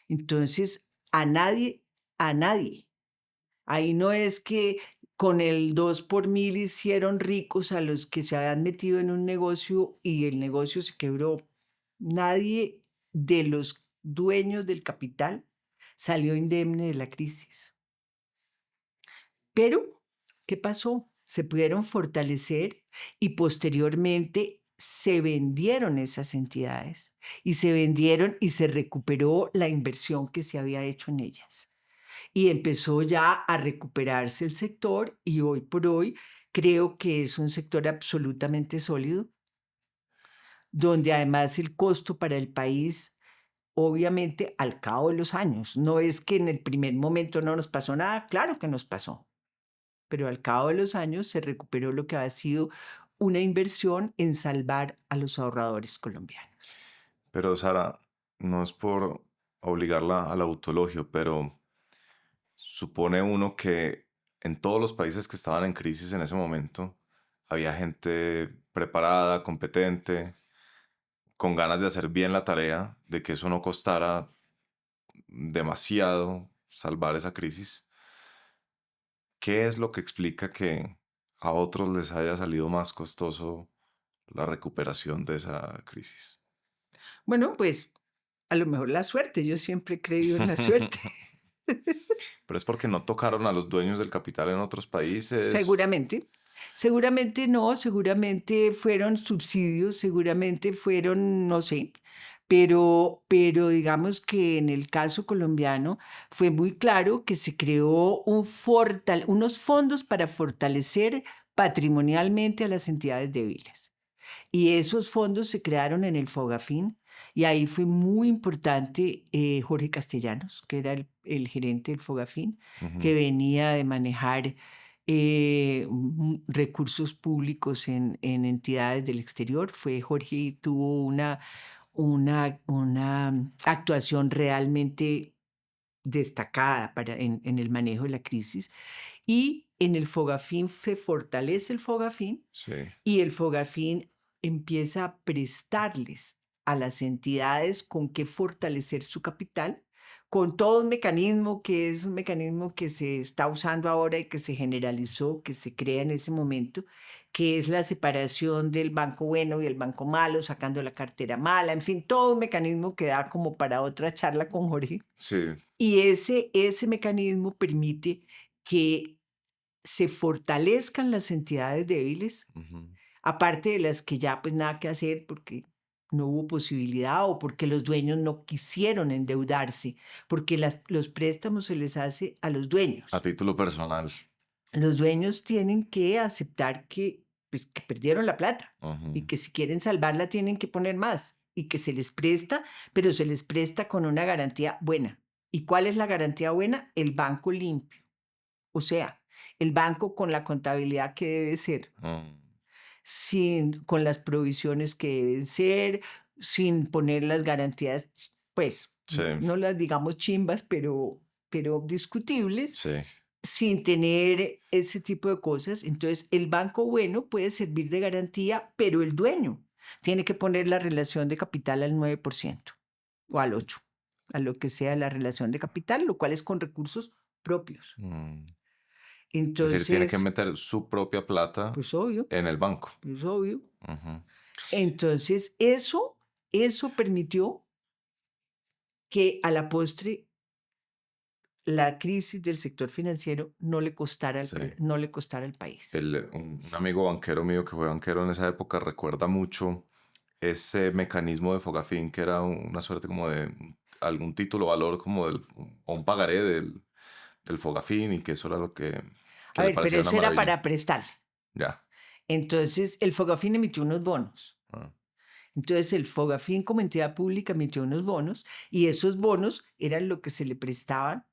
Entonces, a nadie. Ahí no es que con el 2 por mil hicieron ricos a los que se habían metido en un negocio y el negocio se quebró. Nadie de los dueños del capital salió indemne de la crisis. Pero, ¿qué pasó? Se pudieron fortalecer y posteriormente se vendieron esas entidades y se vendieron y se recuperó la inversión que se había hecho en ellas y empezó ya a recuperarse el sector y hoy por hoy creo que es un sector absolutamente sólido, donde además el costo para el país, obviamente al cabo de los años, no es que en el primer momento no nos pasó nada, claro que nos pasó, pero al cabo de los años se recuperó lo que ha sido una inversión en salvar a los ahorradores colombianos. Pero Sara, no es por obligarla al autoelogio, pero supone uno que en todos los países que estaban en crisis en ese momento había gente preparada, competente, con ganas de hacer bien la tarea, de que eso no costara demasiado salvar esa crisis. ¿Qué es lo que explica que a otros les haya salido más costoso la recuperación de esa crisis? Bueno, pues a lo mejor la suerte, yo siempre he creído en la suerte. Pero es porque no tocaron a los dueños del capital en otros países. Seguramente. Seguramente no, seguramente fueron subsidios, seguramente fueron, no sé, pero digamos que en el caso colombiano fue muy claro que se creó unos fondos para fortalecer patrimonialmente a las entidades débiles. Y esos fondos se crearon en el Fogafín y ahí fue muy importante Jorge Castellanos, que era el gerente del Fogafín, Ujú. que venía de manejar recursos públicos en entidades del exterior. Jorge y tuvo una actuación realmente destacada en el manejo de la crisis. Y en el Fogafín se fortalece el Fogafín Sí. y el Fogafín empieza a prestarles a las entidades con qué fortalecer su capital con todo un mecanismo que es un mecanismo que se está usando ahora y que se generalizó, que se crea en ese momento, que es la separación del banco bueno y el banco malo, sacando la cartera mala, en fin, todo un mecanismo que da como para otra charla con Jorge. Sí. Y ese mecanismo permite que se fortalezcan las entidades débiles, Ujú. aparte de las que ya pues nada que hacer porque no hubo posibilidad o porque los dueños no quisieron endeudarse, porque los préstamos se les hace a los dueños. A título personal. Los dueños tienen que aceptar pues, que perdieron la plata y Ujú. que si quieren salvarla tienen que poner más y que se les presta, pero se les presta con una garantía buena. ¿Y cuál es la garantía buena? El banco limpio. O sea, el banco con la contabilidad que debe ser, con las provisiones que deben ser, sin poner las garantías, pues, Sí, no las digamos chimbas, pero discutibles, sí. sin tener ese tipo de cosas. Entonces, el banco bueno puede servir de garantía, pero el dueño tiene que poner la relación de capital al 9% o al 8%, a lo que sea la relación de capital, lo cual es con recursos propios. Es decir, tiene que Entonces, meter su propia plata pues obvio, en el banco. es obvio. Ujú. Entonces, eso permitió que a la postre la crisis del sector financiero no le costara Sí. no le costara al país. Un amigo banquero mío que fue banquero en esa época recuerda mucho ese mecanismo de Fogafín, que era una suerte como de algún título valor como o un pagaré del Fogafín, y que eso era lo que A le ver, pero parecía una eso era maravilla. para prestar. Ya. Entonces, el Fogafín emitió unos bonos. Ah, Entonces, el Fogafín como entidad pública emitió unos bonos y esos bonos eran lo que se le prestaban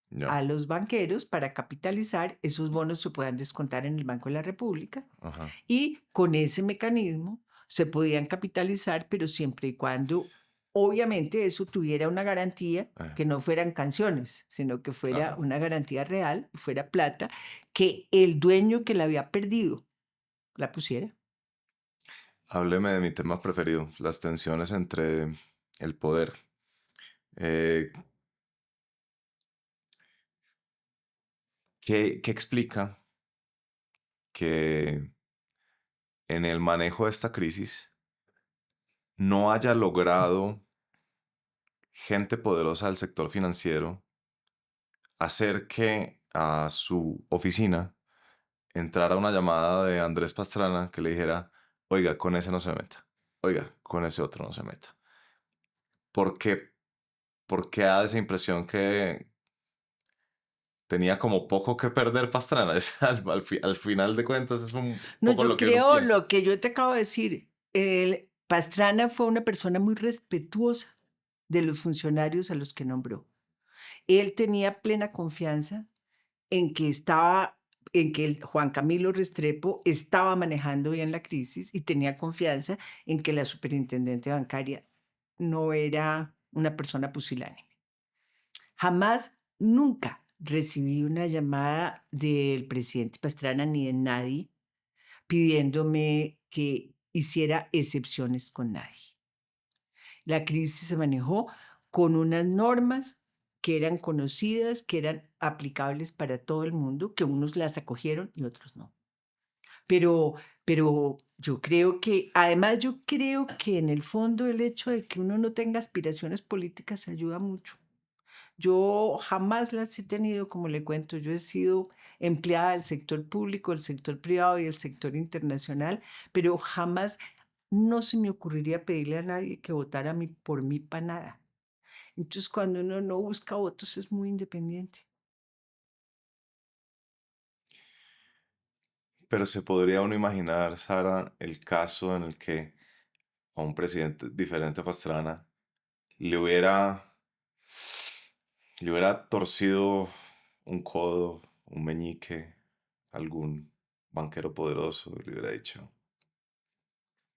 ya. a los banqueros para capitalizar. Esos bonos se podían descontar en el Banco de la República. Ajá. Y con ese mecanismo se podían capitalizar, pero siempre y cuando, obviamente, eso tuviera una garantía, que no fueran canciones, sino que fuera Claro. una garantía real, fuera plata, que el dueño que la había perdido la pusiera. Hábleme de mi tema preferido, las tensiones entre el poder. Eh, ¿qué explica que en el manejo de esta crisis no haya logrado gente poderosa del sector financiero hacer que a su oficina entrara una llamada de Andrés Pastrana que le dijera: oiga, con ese no se meta, oiga, con ese otro no se meta? ¿Por qué? ¿Por qué da esa impresión que tenía como poco que perder Pastrana? Al final de cuentas es un No, poco yo lo que uno creo piensa. lo que yo te acabo de decir. El Pastrana fue una persona muy respetuosa de los funcionarios a los que nombró. Él tenía plena confianza en que el Juan Camilo Restrepo estaba manejando bien la crisis y tenía confianza en que la superintendente bancaria no era una persona pusilánime. Jamás, nunca recibí una llamada del presidente Pastrana ni de nadie pidiéndome que hiciera excepciones con nadie. La crisis se manejó con unas normas que eran conocidas, que eran aplicables para todo el mundo, que unos las acogieron y otros no. Pero, pero yo creo que, además yo creo que en el fondo el hecho de que uno no tenga aspiraciones políticas ayuda mucho. Yo jamás las he tenido, como le cuento, yo he sido empleada del sector público, del sector privado y del sector internacional, pero jamás no se me ocurriría pedirle a nadie que votara por mí para nada. Entonces, cuando uno no busca votos es muy independiente. Pero se podría uno imaginar, Sara, el caso en el que a un presidente diferente a Pastrana le hubiera torcido un codo, un meñique, algún banquero poderoso, y le hubiera dicho,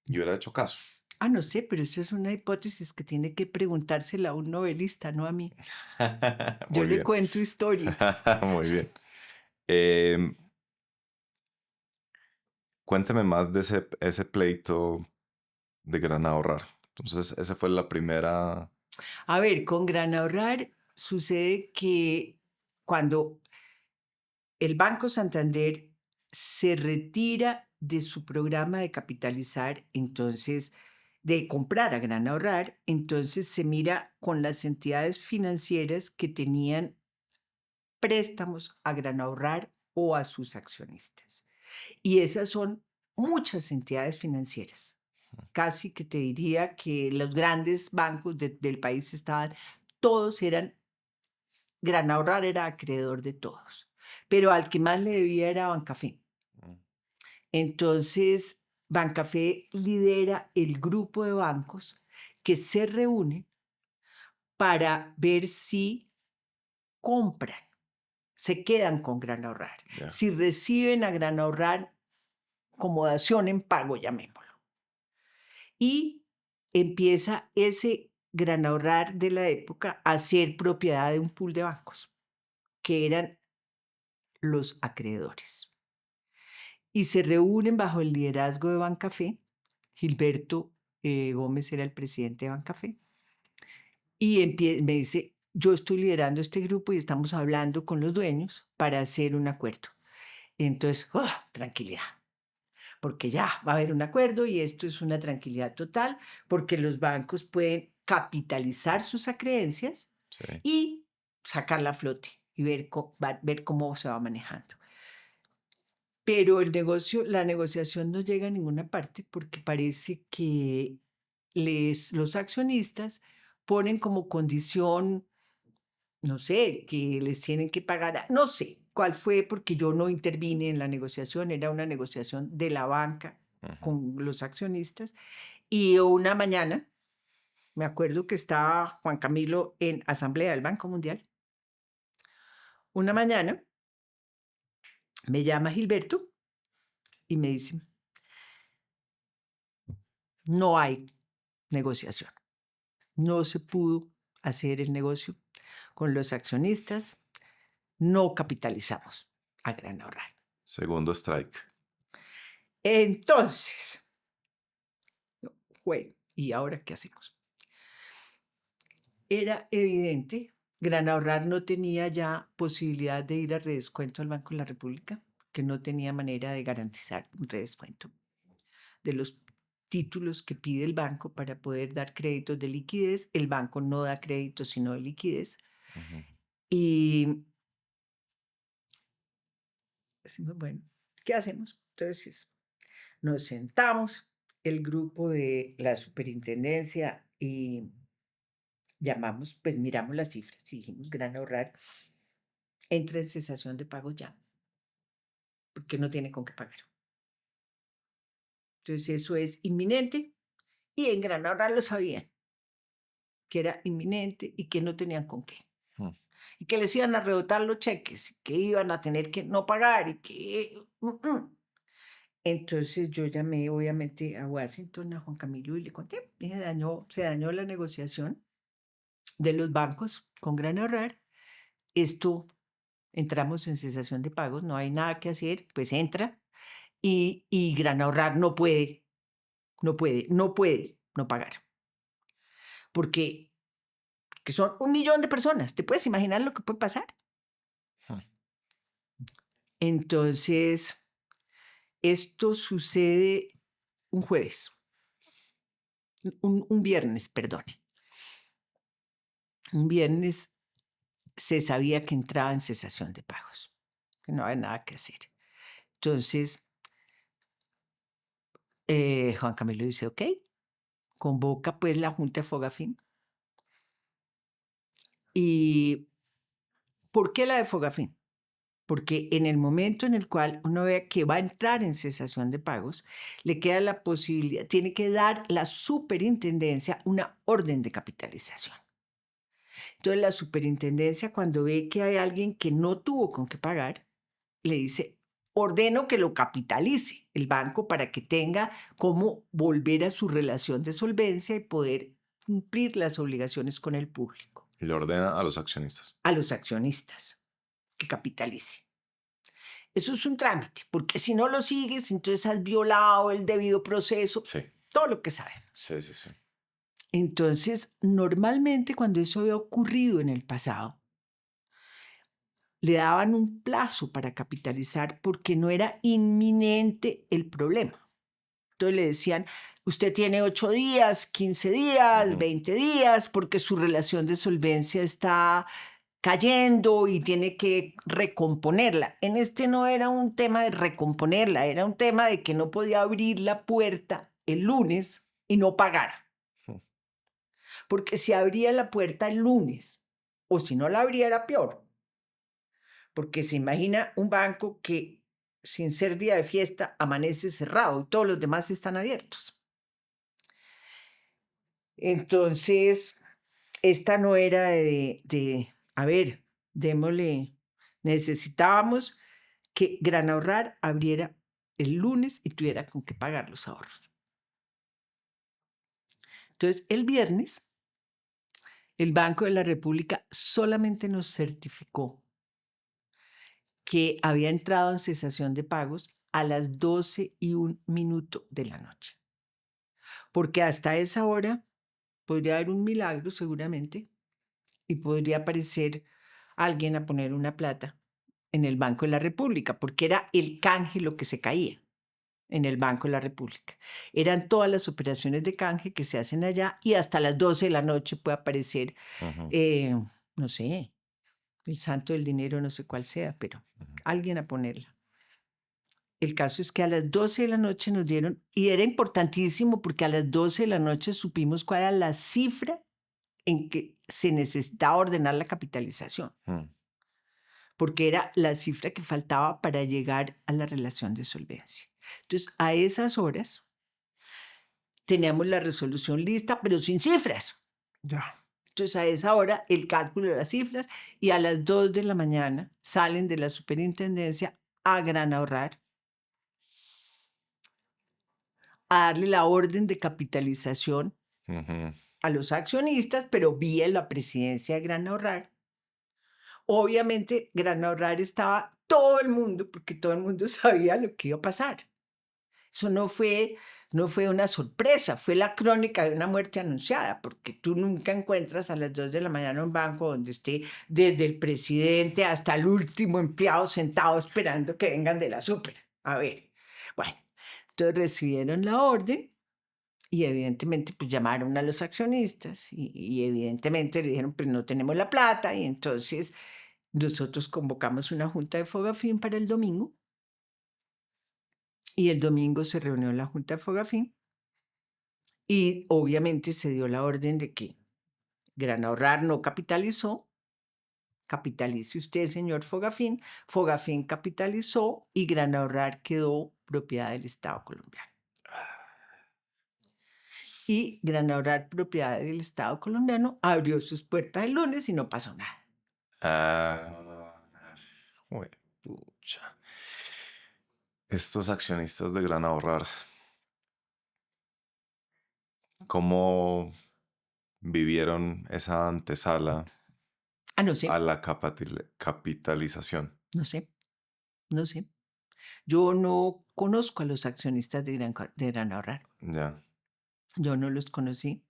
y hubiera hecho caso. Ah, no sé, pero eso es una hipótesis que tiene que preguntársela a un novelista, no a mí. Yo Muy le bien. cuento historias. Muy bien. Em, Cuénteme más de ese pleito de Gran Ahorrar. Entonces, esa fue la primera. A ver, con Gran Ahorrar sucede que cuando el Banco Santander se retira de su programa de capitalizar, entonces, de comprar a Gran Ahorrar, entonces se mira con las entidades financieras que tenían préstamos a Gran Ahorrar o a sus accionistas. Y esas son muchas entidades financieras. Casi que te diría que los grandes bancos del país estaban, todos eran, Gran Ahorrar era acreedor de todos, pero al que más le debía era Bancafé. Entonces, Bancafé lidera el grupo de bancos que se reúne para ver si compran, se quedan con Gran Ahorrar, Ya. si reciben a Gran Ahorrar como dación en pago, llamémoslo. Y empieza ese Gran Ahorrar de la época a ser propiedad de un pool de bancos, que eran los acreedores. Y se reúnen bajo el liderazgo de Bancafé. Gilberto Gómez era el presidente de Bancafé. Y me dice, yo estoy liderando este grupo y estamos hablando con los dueños para hacer un acuerdo. Entonces, tranquilidad, porque ya va a haber un acuerdo y esto es una tranquilidad total, porque los bancos pueden capitalizar sus acreencias Sí. y sacarla a flote y ver cómo se va manejando. Pero la negociación no llega a ninguna parte porque parece que los accionistas ponen como condición, no sé, que les tienen que pagar, no sé cuál fue, porque yo no intervine en la negociación, era una negociación de la banca con los accionistas. Y una mañana, me acuerdo que estaba Juan Camilo en asamblea del Banco Mundial. Una mañana me llama Gilberto y me dice, no hay negociación. No se pudo hacer el negocio con los accionistas, no capitalizamos a Gran Ahorrar. Segundo strike. Entonces, ¿y ahora qué hacemos? Era evidente, Gran Ahorrar no tenía ya posibilidad de ir a redescuento al Banco de la República, que no tenía manera de garantizar un redescuento de los títulos que pide el banco para poder dar créditos de liquidez. El banco no da créditos sino de liquidez. Y decimos, bueno, ¿qué hacemos? Entonces nos sentamos, el grupo de la superintendencia, y llamamos, pues miramos las cifras y dijimos, Gran Ahorrar entra en cesación de pagos ya, porque no tiene con qué pagar. Entonces eso es inminente y en Gran Ahorrar lo sabían, que era inminente y que no tenían con qué. Y que les iban a rebotar los cheques, que iban a tener que no pagar y que... Entonces yo llamé obviamente a Washington, a Juan Camilo, y le conté, se dañó la negociación de los bancos con Gran Ahorrar. Entramos en cesación de pagos, no hay nada que hacer, pues entra y Gran Ahorrar no puede no pagar. Porque que son 1 millón de personas, ¿te puedes imaginar lo que puede pasar? Entonces, esto sucede un jueves, un viernes, perdone. Un viernes se sabía que entraba en cesación de pagos, que no había nada que hacer. Entonces, Juan Camilo dice, ok, convoca pues la Junta de Fogafín. ¿Y por qué la de Fogafín? Porque en el momento en el cual uno ve que va a entrar en cesación de pagos, le queda la posibilidad, tiene que dar la superintendencia una orden de capitalización. Entonces la superintendencia, cuando ve que hay alguien que no tuvo con qué pagar, le dice, ordeno que lo capitalice el banco para que tenga cómo volver a su relación de solvencia y poder cumplir las obligaciones con el público. Y le ordena a los accionistas. A los accionistas que capitalice. Eso es un trámite, porque si no lo sigues, entonces has violado el debido proceso, Sí. todo lo que sabemos. Sí. Entonces, normalmente cuando eso había ocurrido en el pasado, le daban un plazo para capitalizar porque no era inminente el problema. Entonces le decían, usted tiene 8 días, 15 días, 20 días, porque su relación de solvencia está cayendo y tiene que recomponerla. En este no era un tema de recomponerla, era un tema de que no podía abrir la puerta el lunes y no pagar. Porque si abría la puerta el lunes, o si no la abría era peor. Porque se imagina un banco que sin ser día de fiesta amanece cerrado y todos los demás están abiertos. Entonces, esta no era a ver, démosle, necesitábamos que Gran Ahorrar abriera el lunes y tuviera con qué pagar los ahorros. Entonces, el viernes, el Banco de la República solamente nos certificó que había entrado en cesación de pagos a las 12:01 de la noche. Porque hasta esa hora podría haber un milagro seguramente y podría aparecer alguien a poner una plata en el Banco de la República, porque era el canje lo que se caía en el Banco de la República. Eran todas las operaciones de canje que se hacen allá y hasta las 12 de la noche puede aparecer, no sé, el santo del dinero, no sé cuál sea, pero alguien a ponerla. El caso es que a las 12 de la noche nos dieron, y era importantísimo porque a las 12 de la noche supimos cuál era la cifra en que se necesitaba ordenar la capitalización, porque era la cifra que faltaba para llegar a la relación de solvencia. Entonces, a esas horas teníamos la resolución lista, pero sin cifras. Ya. Entonces, a esa hora, el cálculo de las cifras, y a las 2 de la mañana salen de la superintendencia a Gran Ahorrar a darle la orden de capitalización a los accionistas, pero vía la presidencia de Gran Ahorrar. Obviamente, Gran Ahorrar estaba todo el mundo, porque todo el mundo sabía lo que iba a pasar. Eso no fue una sorpresa, fue la crónica de una muerte anunciada, porque tú nunca encuentras a las 2 de la mañana un banco donde esté desde el presidente hasta el último empleado sentado esperando que vengan de la súper. A ver, bueno, entonces recibieron la orden y evidentemente pues llamaron a los accionistas y evidentemente le dijeron pues no tenemos la plata y entonces nosotros convocamos una junta de Fogafín para el domingo. Y el domingo se reunió la Junta de Fogafín y obviamente se dio la orden de que Gran Ahorrar no capitalizó. Capitalice usted, señor Fogafín. Fogafín capitalizó y Gran Ahorrar quedó propiedad del Estado colombiano. Y Gran Ahorrar, propiedad del Estado colombiano, abrió sus puertas el lunes y no pasó nada. Pucha. Estos accionistas de Gran Ahorrar, ¿cómo vivieron esa antesala No sé, a la capitalización? no sé, no sé. Yo no conozco a los accionistas de Gran Ahorrar. Ya. Yo no los conocí.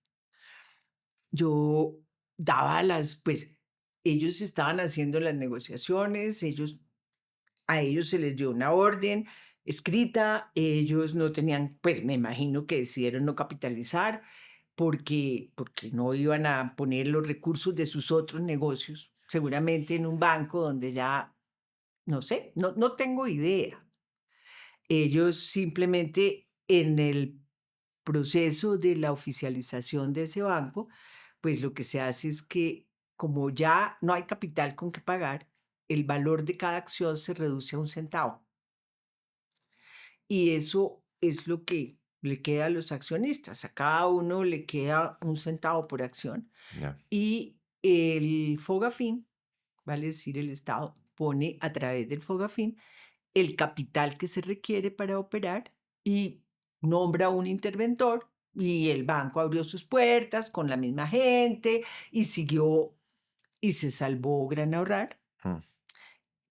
Yo daba pues ellos estaban haciendo las negociaciones, a ellos se les dio una orden escrita, ellos no tenían, pues me imagino que decidieron no capitalizar porque no iban a poner los recursos de sus otros negocios, seguramente en un banco donde ya, no sé, no tengo idea. Ellos simplemente en el proceso de la oficialización de ese banco, pues lo que se hace es que como ya no hay capital con que pagar, el valor de cada acción se reduce a 1 centavo. Y eso es lo que le queda a los accionistas. A cada uno le queda 1 centavo por acción. Ya. Y el Fogafín, vale decir, el Estado pone a través del Fogafín el capital que se requiere para operar y nombra un interventor y el banco abrió sus puertas con la misma gente y siguió y se salvó Gran Ahorrar,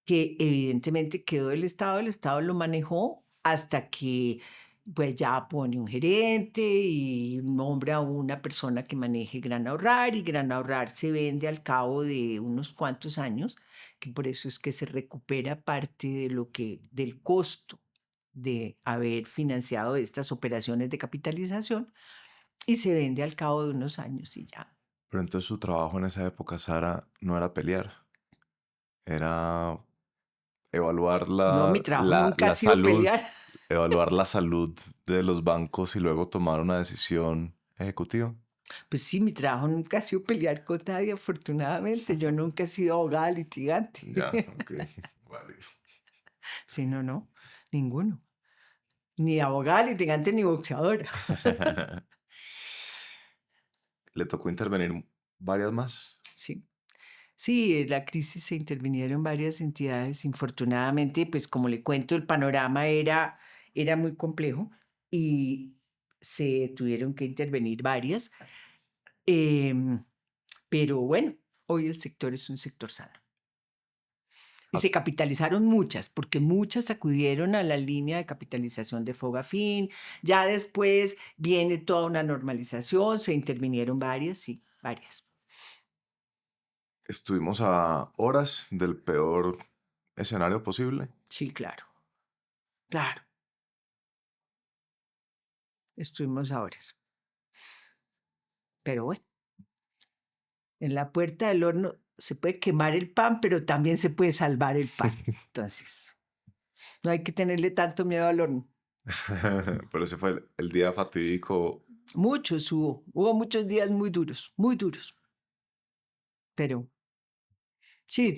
que evidentemente quedó el Estado lo manejó hasta que pues ya pone un gerente y nombra a una persona que maneje Gran Ahorrar, y Gran Ahorrar se vende al cabo de unos cuantos años, que por eso es que se recupera parte de del costo de haber financiado estas operaciones de capitalización, y se vende al cabo de unos años y ya. Pero entonces su trabajo en esa época, Sara, no era pelear, era evaluar No, mi trabajo nunca ha la sido salud, pelear. evaluar la salud de los bancos y luego tomar una decisión ejecutiva. Pues sí, mi trabajo nunca ha sido pelear con nadie, afortunadamente. Yo nunca he sido abogada litigante. Ya, ok, válido. Sí, no, ninguno. Ni abogada litigante ni boxeadora. Le tocó intervenir varias más. Sí. Sí, en la crisis se intervinieron varias entidades. Infortunadamente, pues como le cuento, el panorama era muy complejo y se tuvieron que intervenir varias. Em, pero bueno, hoy el sector es un sector sano. Y Ah. se capitalizaron muchas, porque muchas acudieron a la línea de capitalización de Fogafín. Ya después viene toda una normalización, se intervinieron varias, sí, varias. Estuvimos a horas del peor escenario posible. Sí, claro, claro. Estuvimos a horas. Pero bueno, en la puerta del horno se puede quemar el pan, pero también se puede salvar el pan. Entonces, no hay que tenerle tanto miedo al horno. Pero ese fue el día fatídico. Muchos hubo muchos días muy duros, muy duros. Pero sí,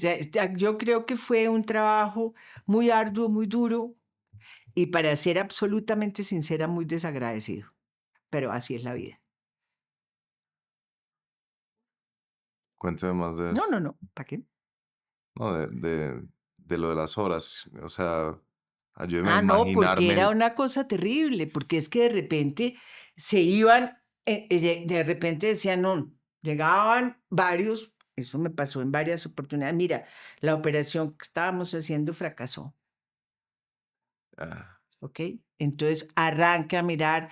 yo creo que fue un trabajo muy arduo, muy duro y, para ser absolutamente sincera, muy desagradecido. Pero así es la vida. Cuénteme más de eso. No, ¿para qué? No, de lo de las horas. O sea, ayúdeme a No, porque imaginarme era una cosa terrible, porque es que de repente se iban, de repente decían, no, llegaban varios, eso me pasó en varias oportunidades. Mira, la operación que estábamos haciendo fracasó. Ah, ¿Ok? Entonces arranca a mirar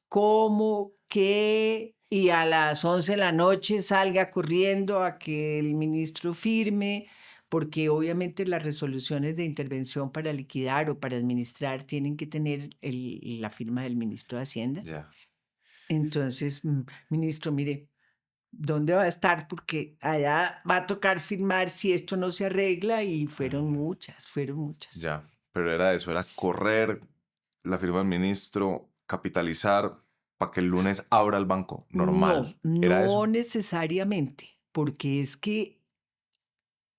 cómo, qué, y a las 11 de la noche salga corriendo a que el ministro firme, porque obviamente las resoluciones de intervención para liquidar o para administrar tienen que tener la firma del ministro de Hacienda. ya. Entonces, ministro, mire, ¿dónde va a estar? Porque allá va a tocar firmar si esto no se arregla, y fueron muchas, fueron muchas. Ya. Pero era eso, era correr la firma del ministro, capitalizar para que el lunes abra el banco. Normal. No, Era no eso. necesariamente, porque es que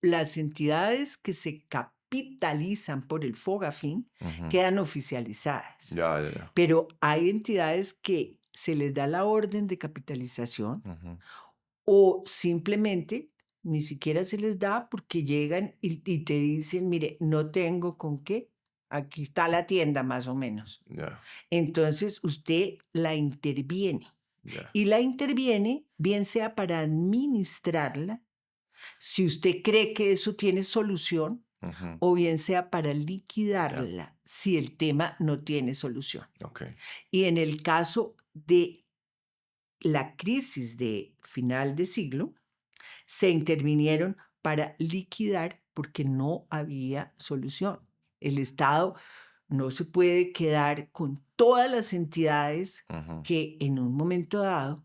las entidades que se capitalizan por el Fogafín Ujú. quedan oficializadas. Ya. Pero hay entidades que se les da la orden de capitalización Ujú. o simplemente ni siquiera se les da, porque llegan y te dicen, mire, no tengo con qué, aquí está la tienda más o menos. Ya. Entonces usted la interviene. Ya. Y la interviene, bien sea para administrarla, si usted cree que eso tiene solución, Ujú. o bien sea para liquidarla, si el tema no tiene solución. Ok. Y en el caso de la crisis de final de siglo, se intervinieron para liquidar porque no había solución. El Estado no se puede quedar con todas las entidades Ujú. que en un momento dado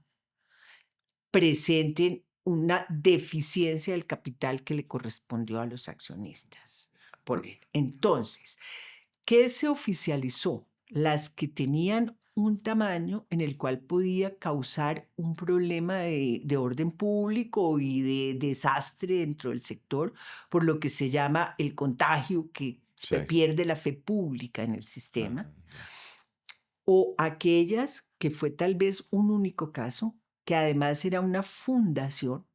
presenten una deficiencia del capital que le correspondió a los accionistas. Entonces, ¿qué se oficializó? Las que tenían un tamaño en el cual podía causar un problema de orden público y de desastre dentro del sector, por lo que se llama el contagio, que se Sí. pierde la fe pública en el sistema, Ujú. o aquellas que fue tal vez un único caso, que además era una fundación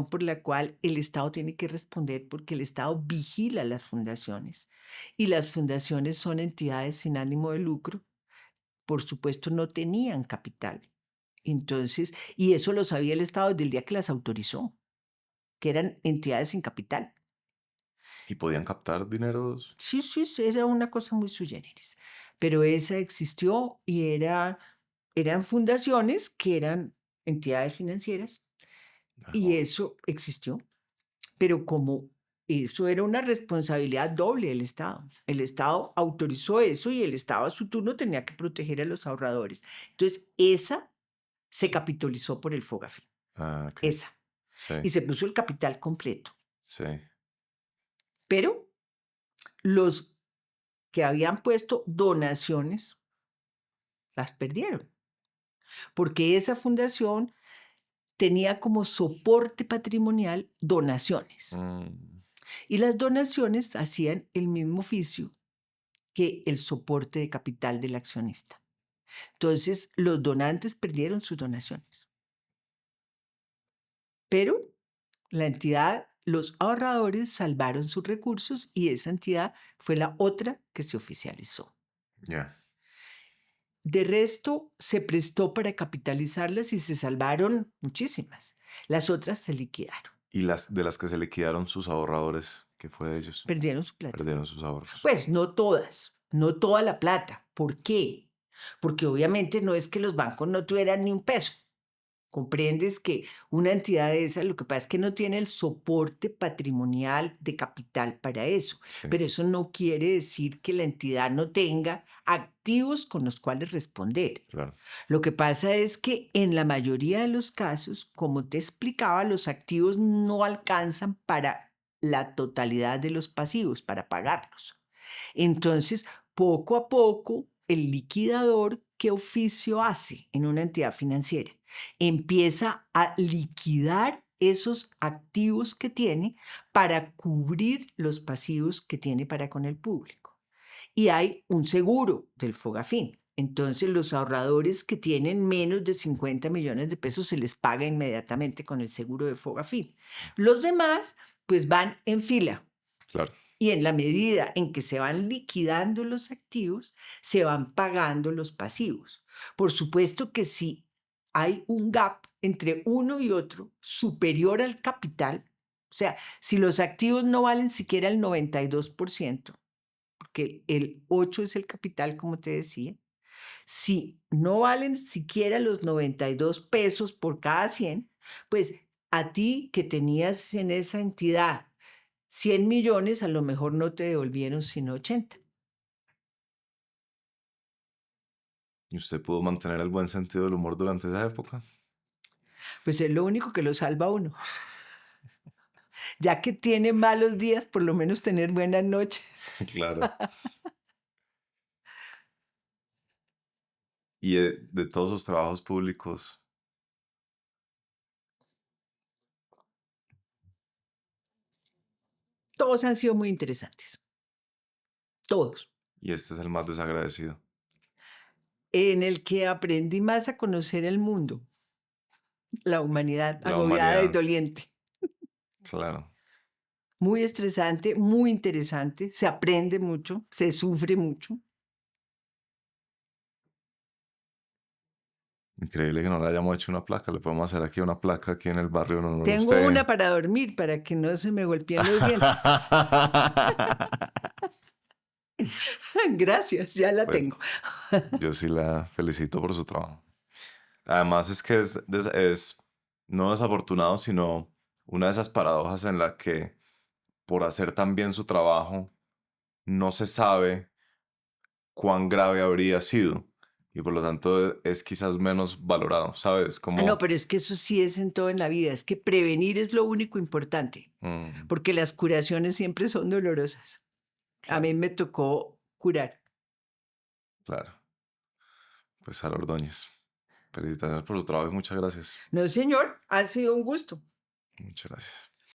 por la cual el Estado tiene que responder, porque el Estado vigila las fundaciones, y las fundaciones son entidades sin ánimo de lucro. Por supuesto, no tenían capital. Entonces, y eso lo sabía el Estado desde el día que las autorizó, que eran entidades sin capital. ¿Y podían captar dineros? Sí, era una cosa muy sui generis. pero esa existió y eran fundaciones que eran entidades financieras y eso existió. Pero como eso era una responsabilidad doble del Estado. El Estado autorizó eso y el Estado a su turno tenía que proteger a los ahorradores. Entonces, esa se capitalizó por el Fogafín. Ah, ok. Esa. Sí, Y se puso el capital completo. sí. Pero los que habían puesto donaciones las perdieron. Porque esa fundación tenía como soporte patrimonial donaciones. Y las donaciones hacían el mismo oficio que el soporte de capital del accionista. Entonces, los donantes perdieron sus donaciones. Pero la entidad, los ahorradores salvaron sus recursos y esa entidad fue la otra que se oficializó. Ya. De resto, se prestó para capitalizarlas y se salvaron muchísimas. Las otras se liquidaron, Y de las que se liquidaron sus ahorradores, ¿qué fue de ellos? perdieron su plata. Perdieron sus ahorros. Pues no todas, no toda la plata. ¿Por qué? Porque obviamente no es que los bancos no tuvieran ni un peso. Comprendes que una entidad de esa, lo que pasa es que no tiene el soporte patrimonial de capital para eso. Sí. Pero eso no quiere decir que la entidad no tenga activos con los cuales responder. Claro. Lo que pasa es que en la mayoría de los casos, como te explicaba, los activos no alcanzan para la totalidad de los pasivos, para pagarlos. Entonces, poco a poco, el liquidador, ¿qué oficio hace en una entidad financiera? Empieza a liquidar esos activos que tiene para cubrir los pasivos que tiene para con el público. Y hay un seguro del Fogafín. Entonces, los ahorradores que tienen menos de 50 millones de pesos se les paga inmediatamente con el seguro de Fogafín. Los demás, pues van en fila. Claro. Y en la medida en que se van liquidando los activos, se van pagando los pasivos. Por supuesto que si hay un gap entre uno y otro superior al capital, o sea, si los activos no valen siquiera el 92%, porque el 8 es el capital, como te decía, si no valen siquiera los 92 pesos por cada 100, pues a ti que tenías en esa entidad 100 millones, a lo mejor no te devolvieron sino 80. ¿Y usted pudo mantener el buen sentido del humor durante esa época? Pues es lo único que lo salva a uno. Ya que tiene malos días, por lo menos tener buenas noches. Claro. Y de todos sus trabajos públicos, Todos han sido muy interesantes. Todos. y este es el más desagradecido. En el que aprendí más a conocer el mundo. La humanidad La agobiada y humanidad. doliente. Claro. Muy estresante, muy interesante. Se aprende mucho, se sufre mucho. Increíble que no le hayamos hecho una placa. Le podemos hacer aquí una placa aquí en el barrio. En honor a Tengo usted. una para dormir, para que no se me golpeen los dientes. Gracias, ya la Bueno, tengo. yo sí la felicito por su trabajo. Además es que es no desafortunado, sino una de esas paradojas en la que por hacer tan bien su trabajo no se sabe cuán grave habría sido y por lo tanto es quizás menos valorado, ¿sabes? Como, No, pero es que eso sí es en todo en la vida. Es que prevenir es lo único importante, porque las curaciones siempre son dolorosas. A mí me tocó curar. claro. Pues Sara Ordóñez, felicitaciones por su trabajo y muchas gracias. No, señor, ha sido un gusto. Muchas gracias.